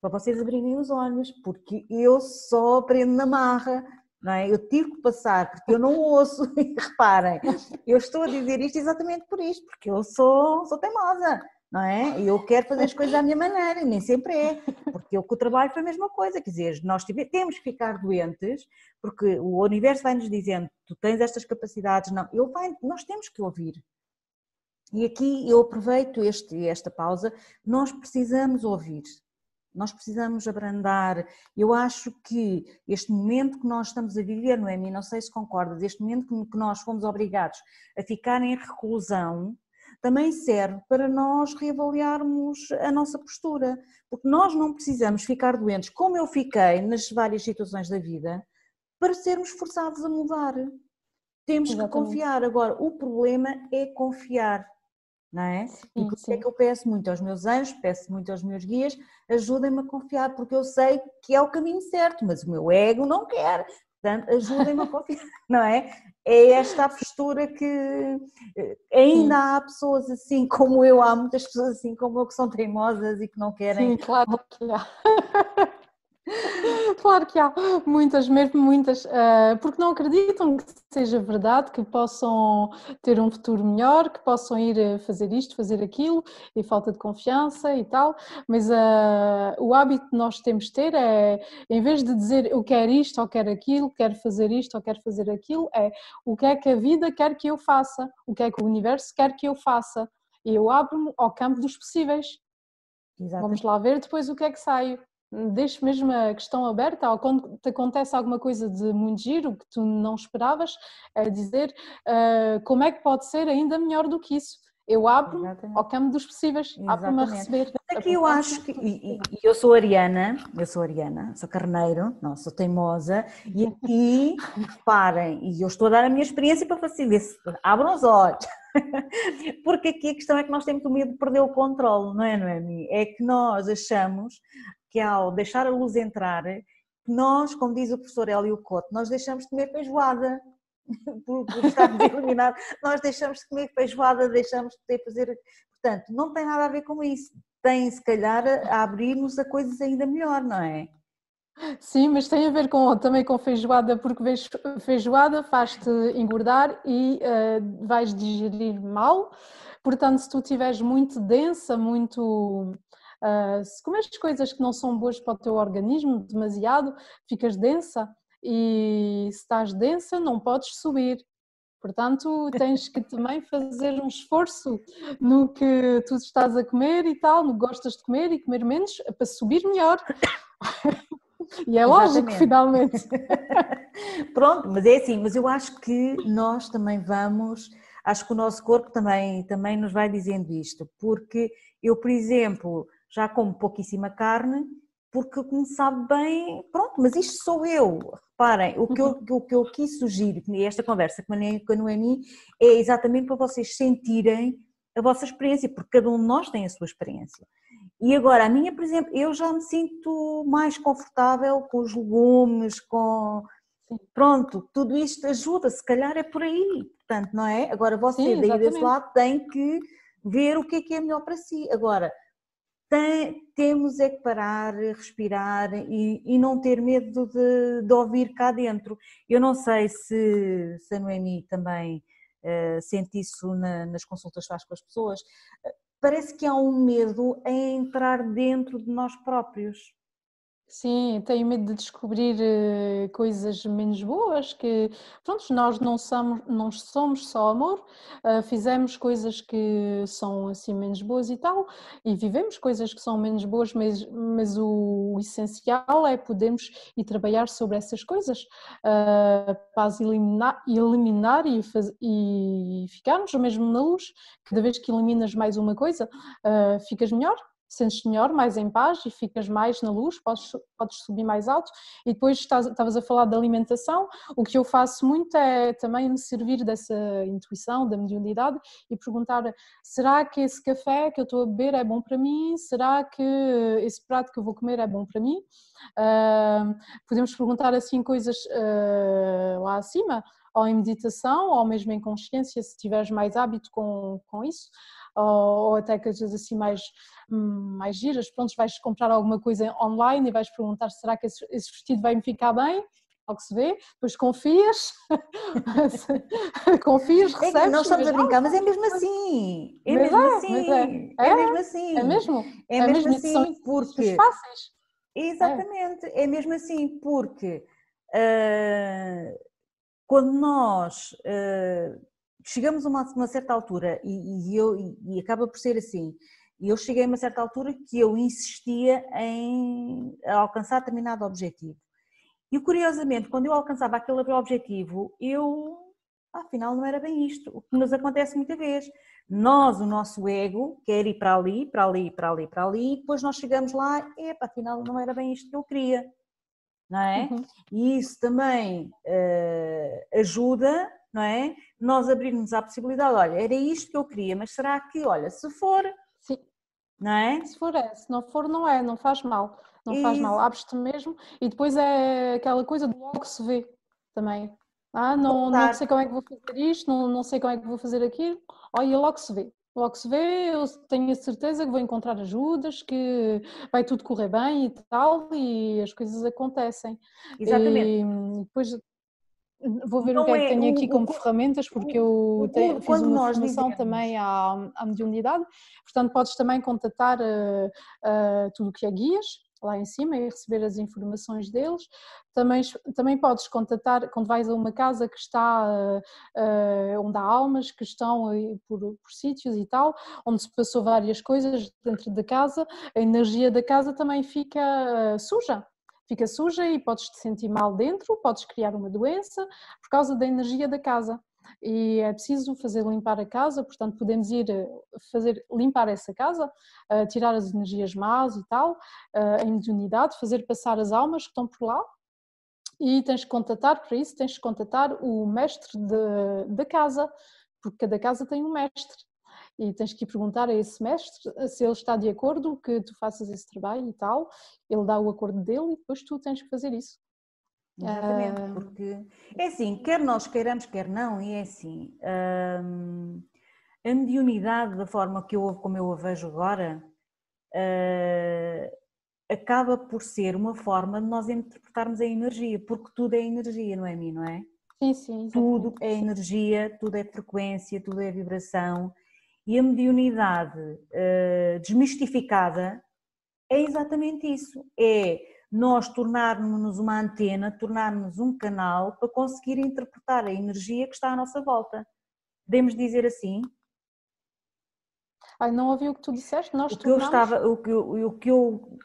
para vocês abrirem os olhos, porque eu só aprendo na marra, não é? Eu tive que passar, porque eu não ouço, e reparem, eu estou a dizer isto exatamente por isto, porque eu sou teimosa, não é? E eu quero fazer as coisas à minha maneira, e nem sempre é, porque eu com o trabalho foi a mesma coisa, quer dizer, nós temos que ficar doentes, porque o universo vai nos dizendo, tu tens estas capacidades, não, nós temos que ouvir. E aqui eu aproveito esta pausa, nós precisamos ouvir, nós precisamos abrandar. Eu acho que este momento que nós estamos a viver, Noemi, não sei se concordas, este momento que nós fomos obrigados a ficar em reclusão, também serve para nós reavaliarmos a nossa postura, porque nós não precisamos ficar doentes, como eu fiquei nas várias situações da vida, para sermos forçados a mudar. Temos que Exatamente. confiar. Agora, o problema é confiar. não é? E Sim, por isso é sim. que eu peço muito aos meus anjos, peço muito aos meus guias, ajudem-me a confiar, porque eu sei que é o caminho certo, mas o meu ego não quer. Portanto, ajudem-me a confiar, não é? É esta a postura que Sim. ainda há pessoas assim como eu, há muitas pessoas assim como eu que são teimosas e que não querem. Sim, claro que há. Claro que há muitas, mesmo muitas, porque não acreditam que seja verdade, que possam ter um futuro melhor, que possam ir fazer isto, fazer aquilo, e falta de confiança e tal, mas o hábito que nós temos de ter é, em vez de dizer eu quero isto ou quero aquilo, quero fazer isto ou quero fazer aquilo, é o que é que a vida quer que eu faça, o que é que o universo quer que eu faça, e eu abro-me ao campo dos possíveis. Vamos Exatamente. lá ver depois o que é que sai. Deixe mesmo a questão aberta, ou quando te acontece alguma coisa de muito giro que tu não esperavas, é dizer como é que pode ser ainda melhor do que isso. Eu abro-me ao Exatamente. campo dos possíveis, abro-me a Exatamente. receber Mas aqui eu abundância. acho que, e eu sou ariana, sou carneiro, não, sou teimosa, e aqui, reparem, e eu estou a dar a minha experiência para facilitar, abram os olhos, porque aqui a questão é que nós temos o medo de perder o controle, não é, Noemi? É que nós achamos que ao deixar a luz entrar, nós, como diz o professor Hélio Couto, nós deixamos de comer feijoada, por estarmos eliminados, nós deixamos de comer feijoada, deixamos de poder fazer. Portanto, não tem nada a ver com isso. Tem, se calhar, a abrir-nos a coisas ainda melhor, não é? Sim, mas tem a ver também com feijoada, porque feijoada faz-te engordar e vais digerir mal. Portanto, se tu estiveres muito densa, se comeres coisas que não são boas para o teu organismo, demasiado, ficas densa e se estás densa não podes subir. Portanto, tens que também fazer um esforço no que tu estás a comer e tal, no que gostas de comer e comer menos para subir melhor. E é lógico, Exatamente. finalmente. Pronto, mas é assim, mas eu acho que nós também vamos, acho que o nosso corpo também nos vai dizendo isto, porque eu, por exemplo, já como pouquíssima carne, porque como sabe bem, pronto, mas isto sou eu. Reparem, o que eu quis sugerir, e esta conversa com a Noemi, é exatamente para vocês sentirem a vossa experiência, porque cada um de nós tem a sua experiência. E agora, a minha, por exemplo, eu já me sinto mais confortável com os legumes, com. Sim, Pronto, tudo isto ajuda, se calhar é por aí, portanto, não é? Agora você, sim, daí desse exatamente. lado, tem que ver o que é melhor para si. Agora, temos é que parar, respirar e não ter medo de ouvir cá dentro. Eu não sei se a Noemi também sente isso nas consultas que faz com as pessoas. Parece que há um medo em entrar dentro de nós próprios. Sim, tenho medo de descobrir coisas menos boas, que pronto, nós não somos só amor, fizemos coisas que são assim menos boas e tal, e vivemos coisas que são menos boas, mas o essencial é podermos ir trabalhar sobre essas coisas para as eliminar e ficarmos mesmo na luz. Cada vez que eliminas mais uma coisa, ficas melhor. Sentes-te melhor, mais em paz e ficas mais na luz, podes subir mais alto. E depois estavas a falar da alimentação, o que eu faço muito é também me servir dessa intuição, da mediunidade e perguntar, será que esse café que eu estou a beber é bom para mim? Será que esse prato que eu vou comer é bom para mim? Podemos perguntar assim coisas lá acima, ou em meditação, ou mesmo em consciência, se tiveres mais hábito com isso, ou até coisas assim mais giras, pronto, vais comprar alguma coisa online e vais perguntar será que esse vestido vai me ficar bem, ao que se vê, depois confias, confias, Nós recebes, estamos a mas brincar, mas é mesmo assim, é mas mesmo mas é, assim, é é, mesmo é assim, mesmo, é é mesmo mesmo, e são assim, exercícios porque, fáceis, é, exatamente, é mesmo assim, porque quando nós chegamos a uma certa altura, e acaba por ser assim, e eu cheguei a uma certa altura que eu insistia em alcançar determinado objetivo. E curiosamente, quando eu alcançava aquele objetivo, afinal não era bem isto, o que nos acontece muita vez. Nós, o nosso ego, quer ir para ali, para ali, para ali, para ali, e depois nós chegamos lá, e afinal não era bem isto que eu queria, não é? uhum. E isso também ajuda, não é? Nós abrirmos a possibilidade, olha, era isto que eu queria, mas será que, olha, se for, Sim. não é? Se for se não for não é, não faz mal, não faz mal, abres-te mesmo e depois é aquela coisa de logo se vê também. Não sei como é que vou fazer isto, não sei como é que vou fazer aquilo, olha, logo se vê, eu tenho a certeza que vou encontrar ajudas, que vai tudo correr bem e tal, e as coisas acontecem. Exatamente. E depois vou ver o que Não é que é tenho aqui como ferramentas, porque eu fiz quando uma nós formação dizemos, também à mediunidade, portanto podes também contatar tudo o que é guias, lá em cima, e receber as informações deles. Também podes contatar, quando vais a uma casa que está, onde há almas que estão por sítios e tal, onde se passou várias coisas dentro da casa, a energia da casa também suja. Fica suja e podes te sentir mal dentro, podes criar uma doença por causa da energia da casa. E é preciso fazer limpar a casa, portanto podemos ir fazer limpar essa casa, tirar as energias más e tal, em mediunidade, fazer passar as almas que estão por lá. E tens que contatar, para isso tens que contatar o mestre da casa, porque cada casa tem um mestre. E tens que ir perguntar a esse mestre se ele está de acordo que tu faças esse trabalho e tal, ele dá o acordo dele e depois tu tens que fazer isso. exatamente, porque é assim, quer nós queiramos, quer não, e é assim, a mediunidade da forma como eu a vejo agora, acaba por ser uma forma de nós interpretarmos a energia, porque tudo é energia, não é, mim, não é? Sim, sim, Tudo exatamente. é Sim. energia, tudo é frequência, tudo é vibração, e a mediunidade desmistificada é exatamente isso, é nós tornarmos-nos uma antena, tornarmos um canal para conseguir interpretar a energia que está à nossa volta. Podemos dizer assim? Não ouvi o que tu disseste, nós O que eu tornamos? estava, o que eu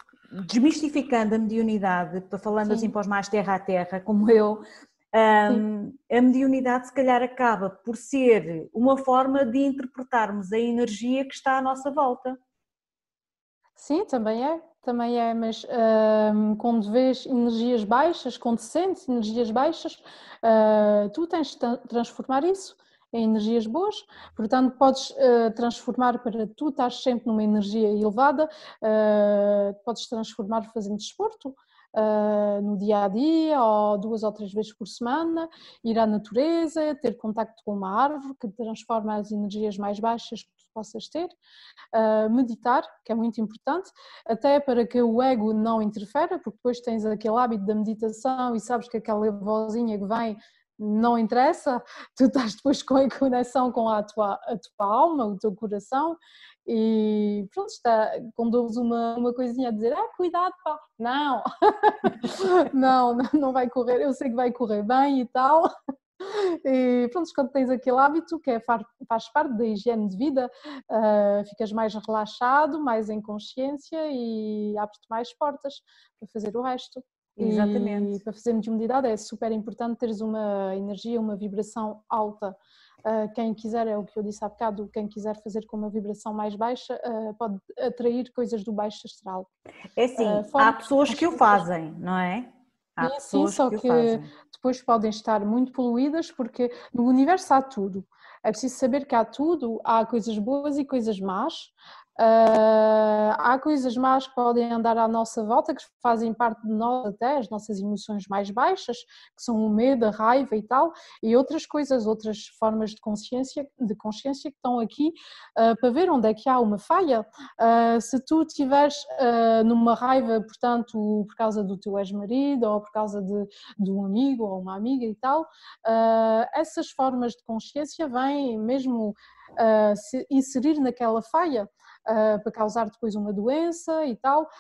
desmistificando a mediunidade, falando assim Sim, para os mais terra a terra, como eu, sim. a mediunidade se calhar acaba por ser uma forma de interpretarmos a energia que está à nossa volta. Sim, também é, mas quando vês energias baixas, quando sentes energias baixas, tu tens de transformar isso em energias boas, portanto podes transformar para tu estás sempre numa energia elevada, podes transformar fazendo desporto, no dia a dia, ou 2 ou 3 vezes por semana, ir à natureza, ter contacto com uma árvore que transforma as energias mais baixas que tu possas ter, meditar, que é muito importante, até para que o ego não interfere, porque depois tens aquele hábito da meditação e sabes que aquela vozinha que vem não interessa, tu estás depois com a conexão com a tua alma, o teu coração, e pronto, quando ouves uma coisinha a dizer, cuidado pá, não, não vai correr, eu sei que vai correr bem e tal, e pronto, quando tens aquele hábito que faz parte da higiene de vida, ficas mais relaxado, mais em consciência e abres-te mais portas para fazer o resto. E Exatamente. para fazer mediunidade é super importante teres uma energia, uma vibração alta. Quem quiser, é o que eu disse há bocado, quem quiser fazer com uma vibração mais baixa pode atrair coisas do baixo astral. É assim, há Formas de pessoas que o consciências. fazem, não é? Há Sim, sim, pessoas só que o que fazem. depois podem estar muito poluídas, porque no universo há tudo. É preciso saber que há tudo, há coisas boas e coisas más. Há coisas más que podem andar à nossa volta, que fazem parte de nós até, as nossas emoções mais baixas, que são o medo, a raiva e tal, e outras coisas, outras formas de consciência que estão aqui para ver onde é que há uma falha. Se tu estiveres numa raiva, portanto, por causa do teu ex-marido ou por causa de um amigo ou uma amiga e tal, essas formas de consciência vêm mesmo se inserir naquela falha. Para causar depois uma doença e tal,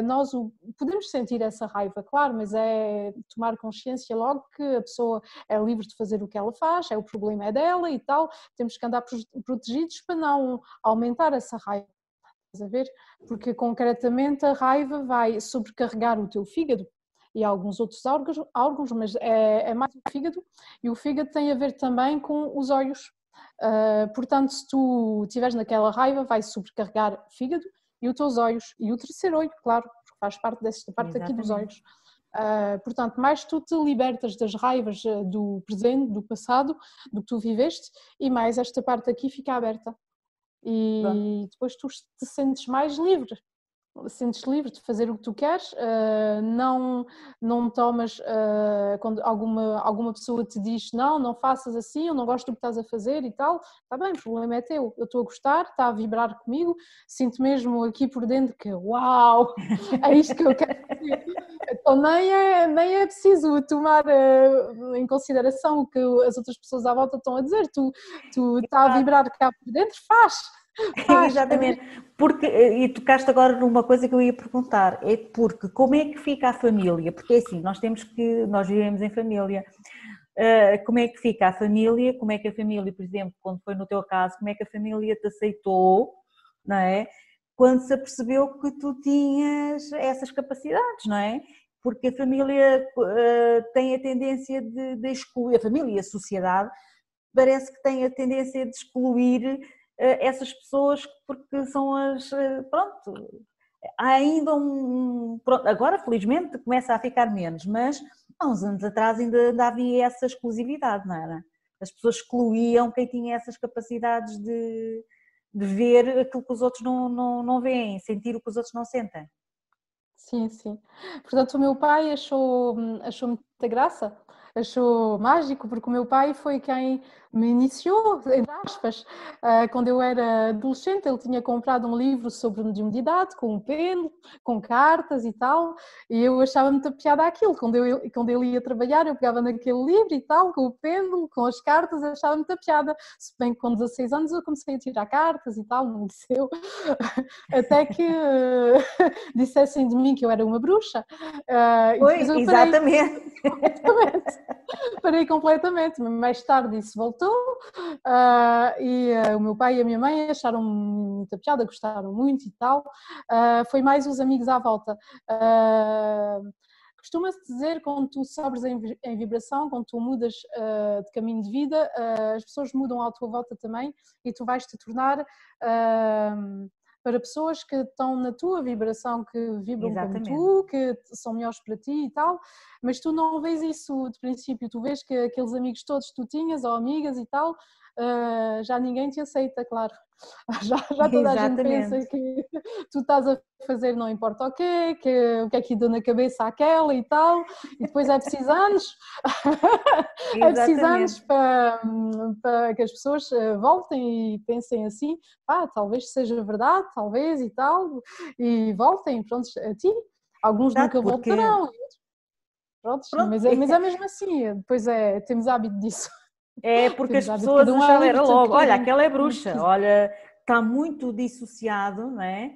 nós podemos sentir essa raiva, claro, mas é tomar consciência logo que a pessoa é livre de fazer o que ela faz, o problema é dela e tal, temos que andar protegidos para não aumentar essa raiva. Estás a ver? Porque concretamente a raiva vai sobrecarregar o teu fígado e alguns outros órgãos, mas é mais o fígado, e o fígado tem a ver também com os olhos. Portanto, se tu estiveres naquela raiva, vai sobrecarregar o fígado e os teus olhos, e o terceiro olho, claro, porque faz parte desta parte aqui dos Exatamente. olhos. Portanto, mais tu te libertas das raivas do presente, do passado, do que tu viveste, e mais esta parte aqui fica aberta. Pronto. E depois tu te sentes mais livre. Sentes livre de fazer o que tu queres, não tomas, quando alguma pessoa te diz não faças assim, eu não gosto do que estás a fazer e tal, está bem, o problema é teu, eu estou a gostar, está a vibrar comigo, sinto mesmo aqui por dentro que uau, é isto que eu quero fazer. Então nem é preciso tomar em consideração o que as outras pessoas à volta estão a dizer, tu está a vibrar cá por dentro, faz. Exatamente, porque, e tocaste agora numa coisa que eu ia perguntar, é porque como é que fica a família? Porque é assim, nós vivemos em família, como é que fica a família, como é que a família, por exemplo, quando foi no teu caso, como é que a família te aceitou, não é? Quando se apercebeu que tu tinhas essas capacidades, não é? Porque a família tem a tendência de excluir, a família e a sociedade parece que tem a tendência de excluir essas pessoas porque são pronto, há ainda pronto, agora felizmente começa a ficar menos, mas há uns anos atrás ainda havia essa exclusividade, não era? As pessoas excluíam quem tinha essas capacidades de ver aquilo que os outros não veem, sentir o que os outros não sentem. Sim, sim. Portanto, o meu pai achou muita graça, achou mágico, porque o meu pai foi quem me iniciou, entre aspas, quando eu era adolescente. Ele tinha comprado um livro sobre mediunidade, com um pêndulo, com cartas e tal, e eu achava muita piada aquilo. Quando ele ia trabalhar, eu pegava naquele livro e tal, com o pêndulo, com as cartas, achava muita piada. Se bem que com 16 anos eu comecei a tirar cartas e tal, no liceu, até que dissessem de mim que eu era uma bruxa, e depois eu parei. Exatamente. Parei completamente, mais tarde isso voltou, e o meu pai e a minha mãe acharam muita piada, gostaram muito e tal, foi mais os amigos à volta. Costuma-se dizer, quando tu sobres em vibração, quando tu mudas de caminho de vida, as pessoas mudam à tua volta também, e tu vais te tornar para pessoas que estão na tua vibração, que vibram como tu, que são melhores para ti e tal, mas tu não vês isso de princípio, tu vês que aqueles amigos todos que tu tinhas, ou amigas e tal, já ninguém te aceita, claro. Já toda a gente pensa que tu estás a fazer não importa o quê, que o que é que deu na cabeça àquela e tal, e depois é preciso anos, é preciso anos para que as pessoas voltem e pensem assim, talvez seja verdade, talvez e tal, e voltem, pronto, a ti. Alguns nunca voltarão, pronto, mas é mesmo assim, depois temos hábito disso. É porque as pessoas achavam, era logo, olha, aquela é bruxa, olha, está muito dissociado, não é?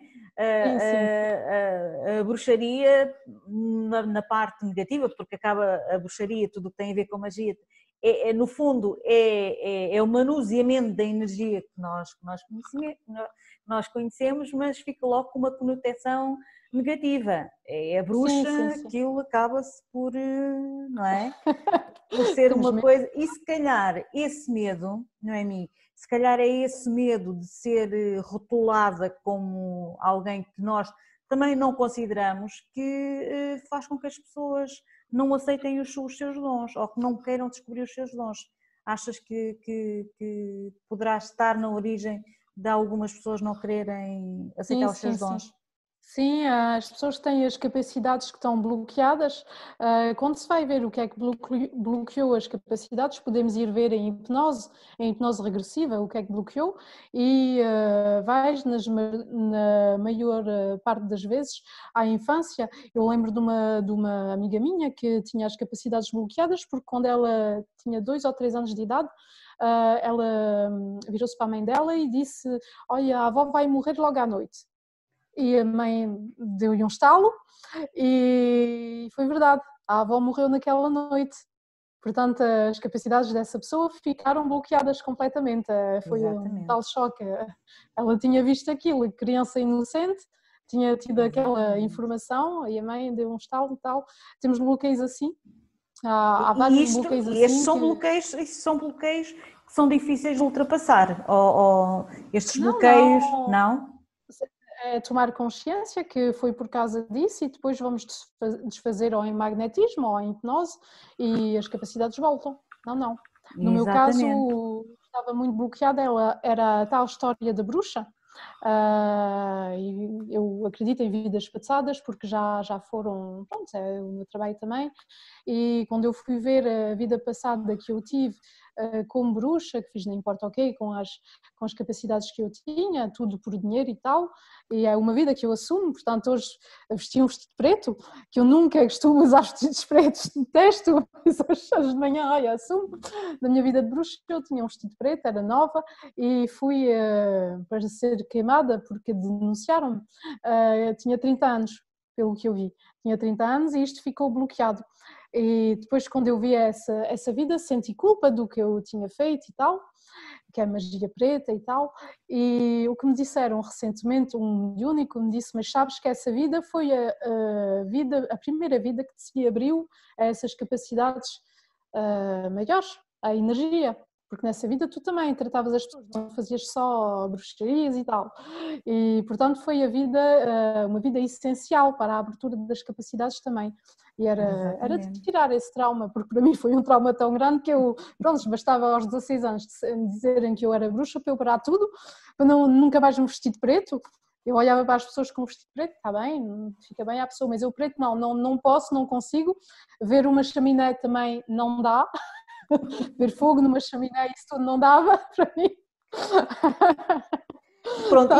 A bruxaria na parte negativa, porque acaba a bruxaria, tudo o que tem a ver com magia, no fundo é o manuseamento da energia que nós conhecemos, mas fica logo com uma conotação negativa. É a bruxa, aquilo acaba-se por, não é? Por ser uma coisa, e se calhar esse medo, não é, Mi? Se calhar é esse medo de ser rotulada como alguém que nós também não consideramos, que faz com que as pessoas não aceitem os seus dons, ou que não queiram descobrir os seus dons. Achas que poderá estar na origem de algumas pessoas não quererem aceitar os seus dons? Sim, as pessoas têm as capacidades que estão bloqueadas. Quando se vai ver o que é que bloqueou as capacidades, podemos ir ver em hipnose regressiva, o que é que bloqueou, e vais na maior parte das vezes à infância. Eu lembro de uma amiga minha que tinha as capacidades bloqueadas porque quando ela tinha 2 ou 3 anos de idade, ela virou-se para a mãe dela e disse: olha, a avó vai morrer logo à noite. E a mãe deu-lhe um estalo e foi verdade, a avó morreu naquela noite. Portanto, as capacidades dessa pessoa ficaram bloqueadas completamente. Foi um tal choque. Ela tinha visto aquilo, criança inocente, tinha tido aquela informação e a mãe deu um estalo e tal. Temos bloqueios assim. Há vários bloqueios assim. Estes são bloqueios que são difíceis de ultrapassar. Ou estes bloqueios, não? é tomar consciência que foi por causa disso e depois vamos desfazer ou em magnetismo ou em hipnose e as capacidades voltam. Não. No meu caso, estava muito bloqueada, era a tal história da bruxa. E eu acredito em vidas passadas porque já foram, pronto, é o meu trabalho também, e quando eu fui ver a vida passada que eu tive como bruxa, que fiz nem importa o quê, com as capacidades que eu tinha, tudo por dinheiro e tal, e é uma vida que eu assumo, portanto hoje vesti um vestido preto, que eu nunca costumo usar vestidos pretos, detesto, mas hoje de manhã, olha, assumo, na minha vida de bruxa eu tinha um vestido preto, era nova, e fui para ser queimada porque denunciaram-me, tinha 30 anos, pelo que eu vi, tinha 30 anos e isto ficou bloqueado. E depois quando eu vi essa vida senti culpa do que eu tinha feito e tal, que é magia preta e tal, e o que me disseram recentemente, um único me disse, mas sabes que essa vida foi a primeira vida que se abriu a essas capacidades maiores, à energia, porque nessa vida tu também tratavas as pessoas, não fazias só bruxarias e tal, e portanto foi uma vida essencial para a abertura das capacidades também. E era de tirar esse trauma, porque para mim foi um trauma tão grande que eu, pronto, bastava aos 16 anos dizerem que eu era bruxa para eu parar tudo, para nunca mais me vestir de preto. Eu olhava para as pessoas com vestido preto, está bem, fica bem à pessoa, mas eu preto não posso, não consigo. Ver uma chaminé também não dá, ver fogo numa chaminé isso tudo não dava para mim. Pronto,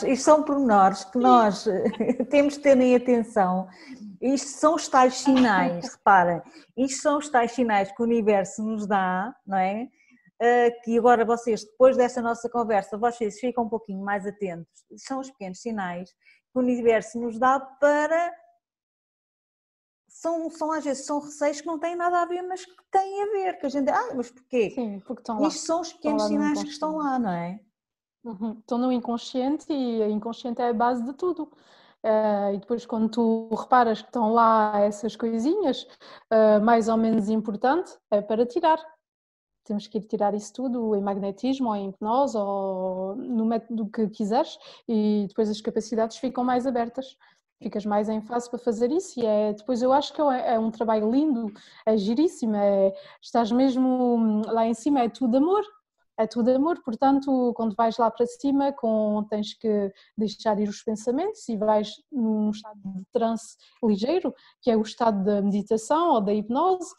isto são pormenores que nós temos de ter em atenção. Isto são os tais sinais, reparem, isto são os tais sinais que o universo nos dá, não é? Que agora vocês, depois desta nossa conversa, vocês ficam um pouquinho mais atentos. São os pequenos sinais que o universo nos dá para... São às vezes são receios que não têm nada a ver, mas que têm a ver, que a gente... mas porquê? Sim, porque estão lá. Isto são os pequenos sinais que estão lá, não é? Estão no inconsciente e o inconsciente é a base de tudo. E depois quando tu reparas que estão lá essas coisinhas, mais ou menos importante, é para tirar. Temos que ir tirar isso tudo em magnetismo ou em hipnose ou no método que quiseres e depois as capacidades ficam mais abertas. Ficas mais em fase para fazer isso e depois eu acho que é um trabalho lindo, é giríssimo, estás mesmo lá em cima, é tudo amor. É tudo amor, portanto, quando vais lá para cima, tens que deixar ir os pensamentos e vais num estado de transe ligeiro, que é o estado da meditação ou da hipnose,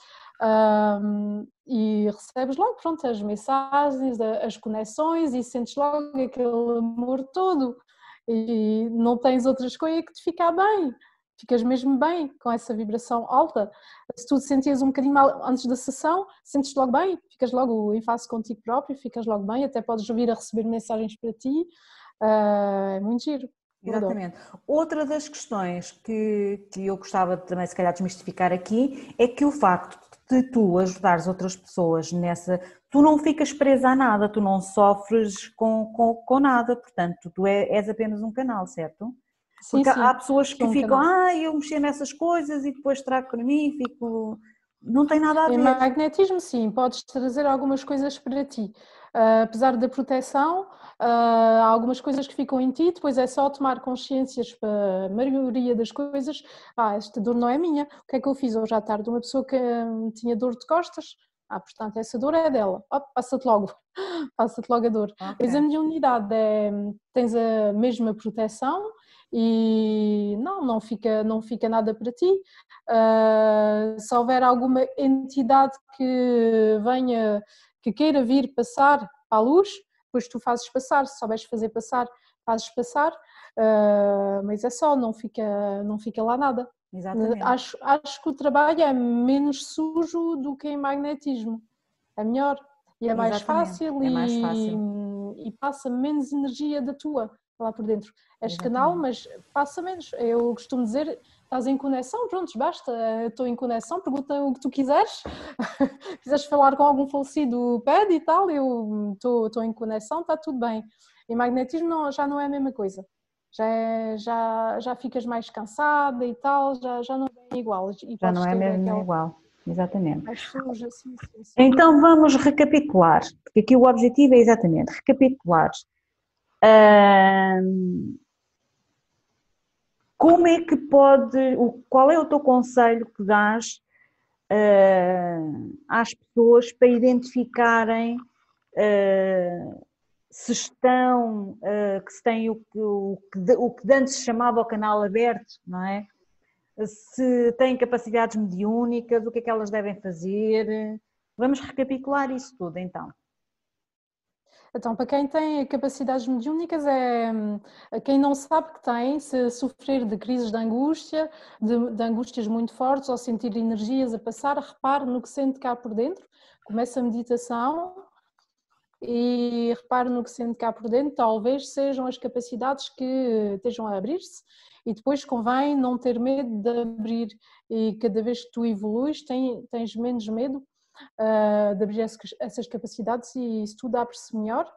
e recebes logo, pronto, as mensagens, as conexões e sentes logo aquele amor todo e não tens outra escolha que te ficar bem. Ficas mesmo bem com essa vibração alta. Se tu te sentias um bocadinho mal antes da sessão, sentes-te logo bem, ficas logo em face contigo próprio, ficas logo bem, até podes vir a receber mensagens para ti, é muito giro. Exatamente. Outra das questões que eu gostava também se calhar desmistificar aqui é que o facto de tu ajudares outras pessoas nessa, tu não ficas presa a nada, tu não sofres com nada, portanto tu és apenas um canal, certo? Porque sim, há pessoas que ficam, eu mexer nessas coisas e depois trago para mim e fico... Não tem nada a ver. Em magnetismo, sim, podes trazer algumas coisas para ti. Apesar da proteção, há algumas coisas que ficam em ti, depois é só tomar consciências para a maioria das coisas. Esta dor não é minha. O que é que eu fiz hoje à tarde? Uma pessoa que tinha dor de costas, portanto, essa dor é dela. Passa-te logo. Passa-te logo a dor. Okay. O exame de unidade tens a mesma proteção e não fica nada para ti. Se houver alguma entidade que venha, que queira vir passar para a luz, depois tu fazes passar, se souberes fazer passar, fazes passar, mas é só, não fica lá nada. Exatamente. Acho que o trabalho é menos sujo do que em magnetismo, é melhor e é mais fácil, e passa menos energia da tua lá por dentro. És canal, mas passa menos. Eu costumo dizer, estás em conexão, pronto, basta, estou em conexão, pergunta o que tu quiseres. Quiseres falar com algum falecido, pede e tal, eu estou em conexão, está tudo bem. E magnetismo já não é a mesma coisa. Já ficas mais cansada e tal, já não é igual. Já não é mesmo igual, exatamente. Mais suja, sim. Então vamos recapitular, porque aqui o objetivo é exatamente recapitular como é que qual é o teu conselho que dás às pessoas para identificarem se estão, que se tem o que antes se chamava o canal aberto, não é? Se têm capacidades mediúnicas, o que é que elas devem fazer? Vamos recapitular isso tudo então. Então, para quem tem capacidades mediúnicas, quem não sabe que tem, se sofrer de crises de angústia, de angústias muito fortes, ou sentir energias a passar, repare no que sente cá por dentro, começa a meditação e repare no que sente cá por dentro, talvez sejam as capacidades que estejam a abrir-se, e depois convém não ter medo de abrir, e cada vez que tu evoluís tens menos medo de abrir essas capacidades, e isso tudo abre-se melhor.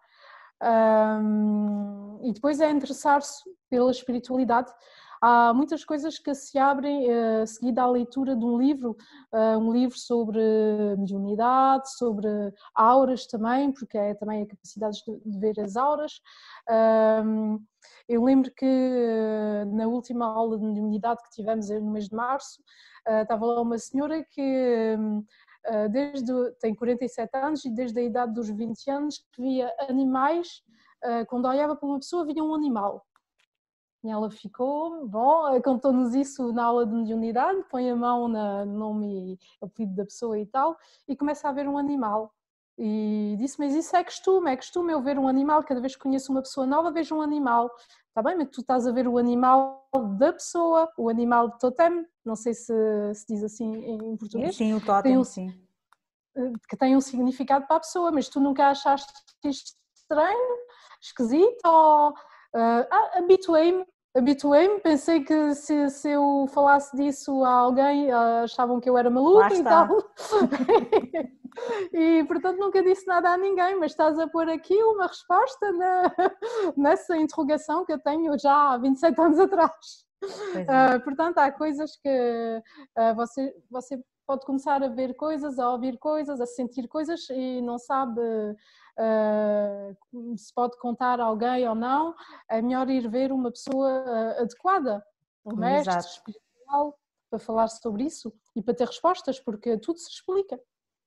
E depois é interessar-se pela espiritualidade. Há muitas coisas que se abrem seguida à leitura de um livro sobre mediunidade, sobre auras também, porque é também a capacidade de ver as auras. Eu lembro que na última aula de mediunidade que tivemos no mês de março, estava lá uma senhora que tem 47 anos, e desde a idade dos 20 anos que via animais, quando olhava para uma pessoa via um animal. E ela ficou, contou-nos isso na aula de mediunidade, põe a mão no nome e apelido da pessoa e tal, e começa a ver um animal. E disse, mas isso é costume eu ver um animal, cada vez que conheço uma pessoa nova vejo um animal. Está bem, mas tu estás a ver o animal da pessoa, o animal de totem, não sei se diz assim em português. Sim, o totem, sim. Que tem um significado para a pessoa, mas tu nunca achaste isto estranho, esquisito, ou habituei-me, pensei que se eu falasse disso a alguém achavam que eu era maluca e tal. E portanto nunca disse nada a ninguém, mas estás a pôr aqui uma resposta nessa interrogação que eu tenho já há 27 anos atrás. Portanto, há coisas que você pode começar a ver coisas, a ouvir coisas, a sentir coisas e não sabe se pode contar a alguém ou não. É melhor ir ver uma pessoa adequada, um mestre espiritual, para falar sobre isso e para ter respostas, porque tudo se explica.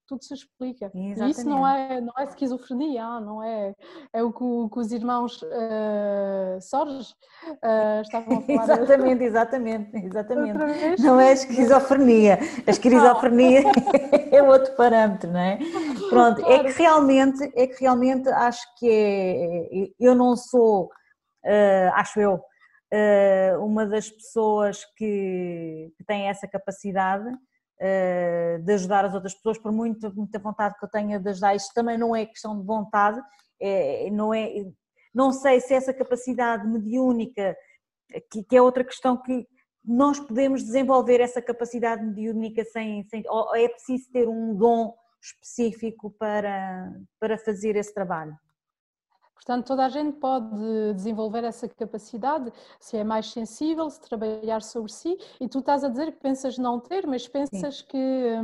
Tudo se explica. Exatamente. E isso não é esquizofrenia, não é o que os irmãos Soros estavam a falar. Exatamente. Não é esquizofrenia. A esquizofrenia é outro parâmetro, não é? Pronto, claro. é que realmente acho que eu não sou, acho eu, uma das pessoas que tem essa capacidade de ajudar as outras pessoas, por muita vontade que eu tenha de ajudar. Isto também não é questão de vontade, não sei se essa capacidade mediúnica, que é outra questão, que nós podemos desenvolver essa capacidade mediúnica ou é preciso ter um dom específico para fazer esse trabalho? Portanto, toda a gente pode desenvolver essa capacidade, se é mais sensível, se trabalhar sobre si, e tu estás a dizer que pensas não ter, mas pensas Sim. que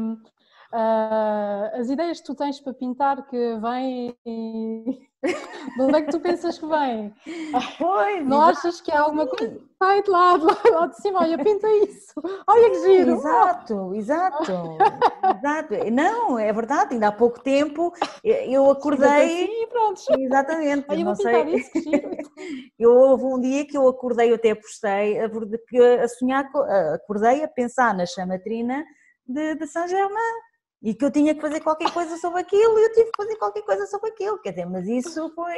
as ideias que tu tens para pintar que vêm... De onde é que tu pensas que vem? Pois, não achas que há alguma coisa? Sai de lá de cima, olha, pinta isso, olha que giro. Exato. Não, é verdade, ainda há pouco tempo eu acordei... Assim, pronto. Exatamente, olha, não vou pintar sei. Isso, que giro. Houve um dia que eu acordei, eu até postei, a sonhar, acordei a pensar na chamatrina de Saint Germain. E que eu tinha que fazer qualquer coisa sobre aquilo, e eu tive que fazer qualquer coisa sobre aquilo, quer dizer, mas isso foi...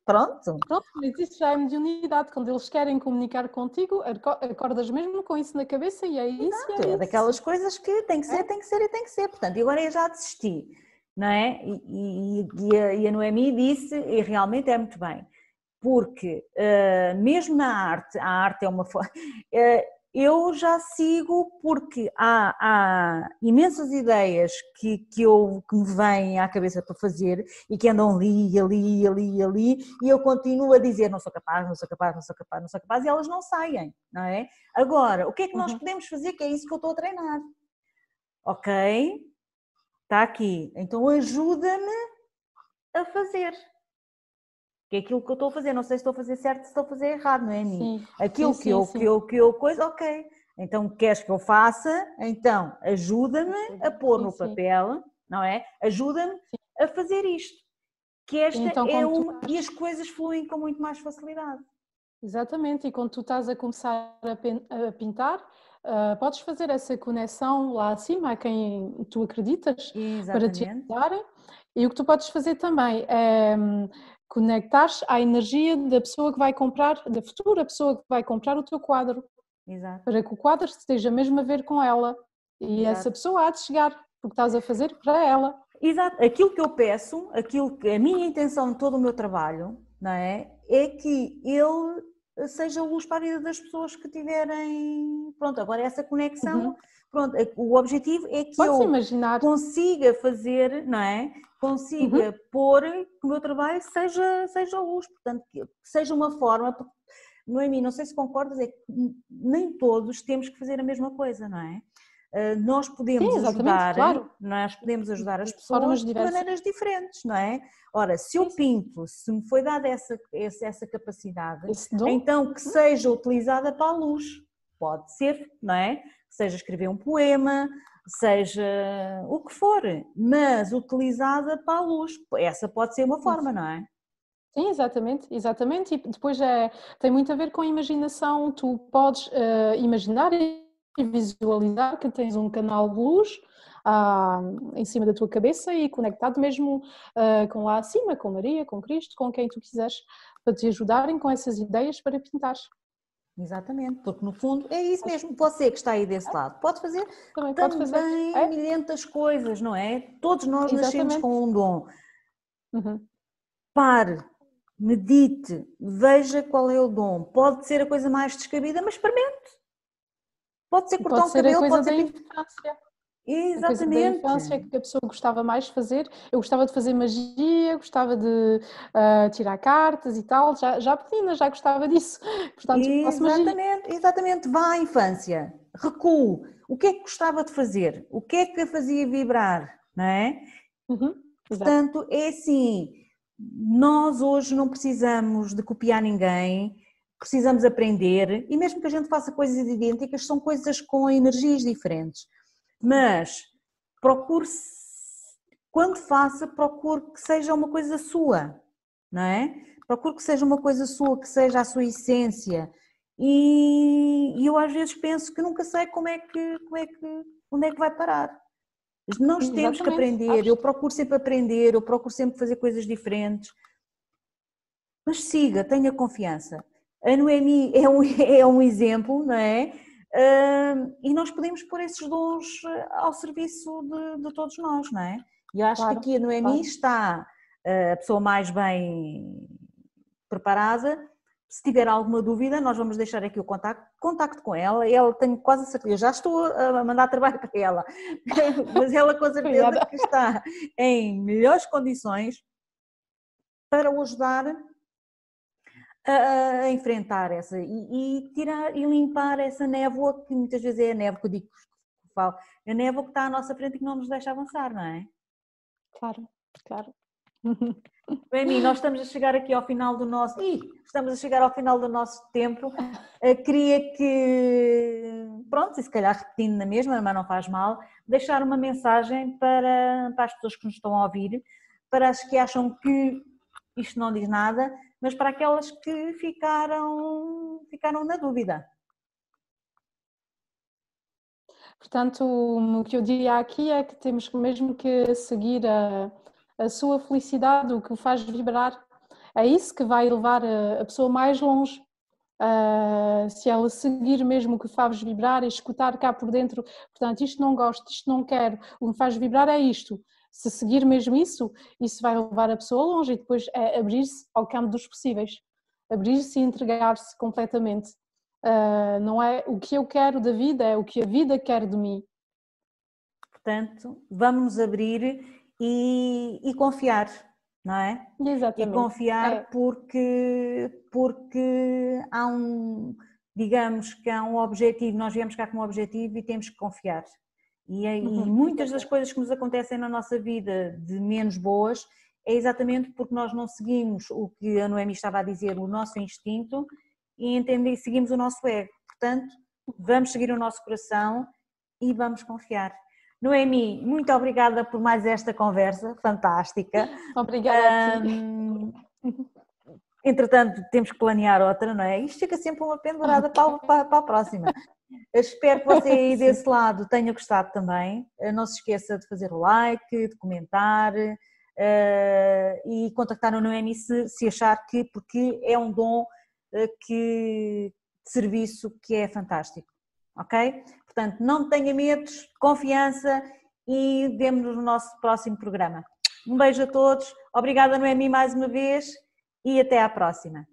Pronto, mas isso já é mediunidade, quando eles querem comunicar contigo, acordas mesmo com isso na cabeça e é isso. Exato, é daquelas coisas que tem que ser, portanto, e agora eu já desisti, não é? E a Noemi disse, e realmente é muito bem, porque mesmo na arte, a arte é uma forma... eu já sigo, porque há imensas ideias que me vêm à cabeça para fazer e que andam ali, e eu continuo a dizer não sou capaz, e elas não saem, não é? Agora, o que é que nós podemos fazer, que é isso que eu estou a treinar? Ok, está aqui, então ajuda-me a fazer. que é aquilo que eu estou a fazer, não sei se estou a fazer certo, se estou a fazer errado, não é a mim. Sim. Aquilo Sim, que eu coisa, ok. Então, queres que eu faça? Então, ajuda-me a pôr sim, no sim. papel, não é? Ajuda-me a fazer isto. Que esta Então, é quando tu uma... E as coisas fluem com muito mais facilidade. exatamente, e quando tu estás a começar a pintar, podes fazer essa conexão lá acima a quem tu acreditas para te Exatamente, ajudarem. E o que tu podes fazer também é conectar-te à energia da pessoa que vai comprar, da futura pessoa que vai comprar o teu quadro, exato, para que o quadro esteja mesmo a ver com ela. E essa exato. pessoa há de chegar, porque estás a fazer para ela. Exato. Aquilo que eu peço, aquilo que a minha intenção de todo o meu trabalho, não é? É que ele seja luz para a vida das pessoas que tiverem. Pronto, agora essa conexão, Uhum. pronto, o objetivo é que Podes eu imaginar. consiga fazer, não é? Uhum. Consiga pôr que o meu trabalho seja luz, portanto, que seja uma forma. Noemi, não sei se concordas, é que nem todos temos que fazer a mesma coisa, não é? Sim, exatamente, claro. Nós podemos ajudar as De pessoas formas de diversas. maneiras diferentes, não é? Ora, se eu Sim, sim. pinto, se me foi dada essa capacidade, Esse dom. então que seja utilizada para a luz. Pode ser, não é? Seja escrever um poema, seja o que for, mas utilizada para a luz. Essa pode ser uma forma, não é? Sim, exatamente, exatamente. E depois tem muito a ver com a imaginação. Tu podes imaginar e visualizar que tens um canal de luz em cima da tua cabeça e conectado mesmo com lá acima, com Maria, com Cristo, com quem tu quiseres, para te ajudarem com essas ideias para pintar. Exatamente, porque no fundo é isso mesmo. Você que está aí desse lado pode fazer Também pode fazer. também É, milhentas coisas, não é? Todos nós nascemos exatamente. com um dom. Uhum. Pare, medite, veja qual é o dom. Pode ser a coisa mais descabida, mas experimente. Pode ser E cortar pode um ser a cabelo, coisa pode ser da pintar. infância. A coisa da Exatamente. infância que a pessoa gostava mais de fazer. Eu gostava de fazer magia, gostava de tirar cartas e tal. Já pequenina, já gostava disso. Portanto, faço magia. Exatamente, exatamente. Vá à infância, recue. O que é que gostava de fazer? O que é que a fazia vibrar? Não é? Uhum, exato. Portanto, é assim, nós hoje não precisamos de copiar ninguém, precisamos aprender, e mesmo que a gente faça coisas idênticas, são coisas com energias diferentes. Mas procure, quando faça, procure que seja uma coisa sua, não é? Procure que seja uma coisa sua, que seja a sua essência. E eu às vezes penso que nunca sei onde é que vai parar. Nós temos que Exatamente, aprender, sabes? eu procuro sempre aprender, eu procuro sempre fazer coisas diferentes, mas siga, tenha confiança. A Noemi é um exemplo, não é? E nós podemos pôr esses dons ao serviço de todos nós, não é? E eu acho que Claro, aqui a Noemi claro. está a pessoa mais bem preparada. Se tiver alguma dúvida, nós vamos deixar aqui o contacto com ela. Ela tenho quase a certeza, eu já estou a mandar trabalho para ela, mas ela com certeza Obrigada. que está em melhores condições para o ajudar a enfrentar essa e tirar e limpar essa névoa que muitas vezes é a névoa que eu digo que falo, a névoa que está à nossa frente e que não nos deixa avançar, não é? Claro, claro. Noemi, nós estamos a chegar aqui ao final do nosso. Estamos a chegar ao final do nosso tempo. Queria que, pronto, e se calhar repetindo na mesma, mas não faz mal, deixar uma mensagem para as pessoas que nos estão a ouvir, para as que acham que isto não diz nada, mas para aquelas que ficaram na dúvida. Portanto, o que eu diria aqui é que temos mesmo que seguir a sua felicidade, o que o faz vibrar. É isso que vai levar a pessoa mais longe. Se ela seguir mesmo o que faz vibrar e escutar cá por dentro, portanto, isto não gosto, isto não quero, o que me faz vibrar é isto. Se seguir mesmo isso vai levar a pessoa longe e depois é abrir-se ao campo dos possíveis, abrir-se e entregar-se completamente. Não é o que eu quero da vida, é o que a vida quer de mim. Portanto, vamos nos abrir e confiar, não é? E Exatamente. confiar porque há digamos que há um objetivo, nós viemos cá com um objetivo e temos que confiar. E muitas das Exatamente. coisas que nos acontecem na nossa vida de menos boas é exatamente porque nós não seguimos o que a Noemi estava a dizer, o nosso instinto, e seguimos o nosso ego. Portanto, vamos seguir o nosso coração e vamos confiar. Noemi, muito obrigada por mais esta conversa fantástica. Obrigada a ti. Entretanto, temos que planear outra, não é? Isto fica sempre uma pendurada para a próxima. Espero que você aí desse lado tenha gostado também. Não se esqueça de fazer o like, de comentar e contactar o Noemi se achar que, porque é um dom de serviço que é fantástico, ok? Portanto, não tenha medos, confiança e vemo-nos no nosso próximo programa. Um beijo a todos, obrigada Noemi mais uma vez e até à próxima.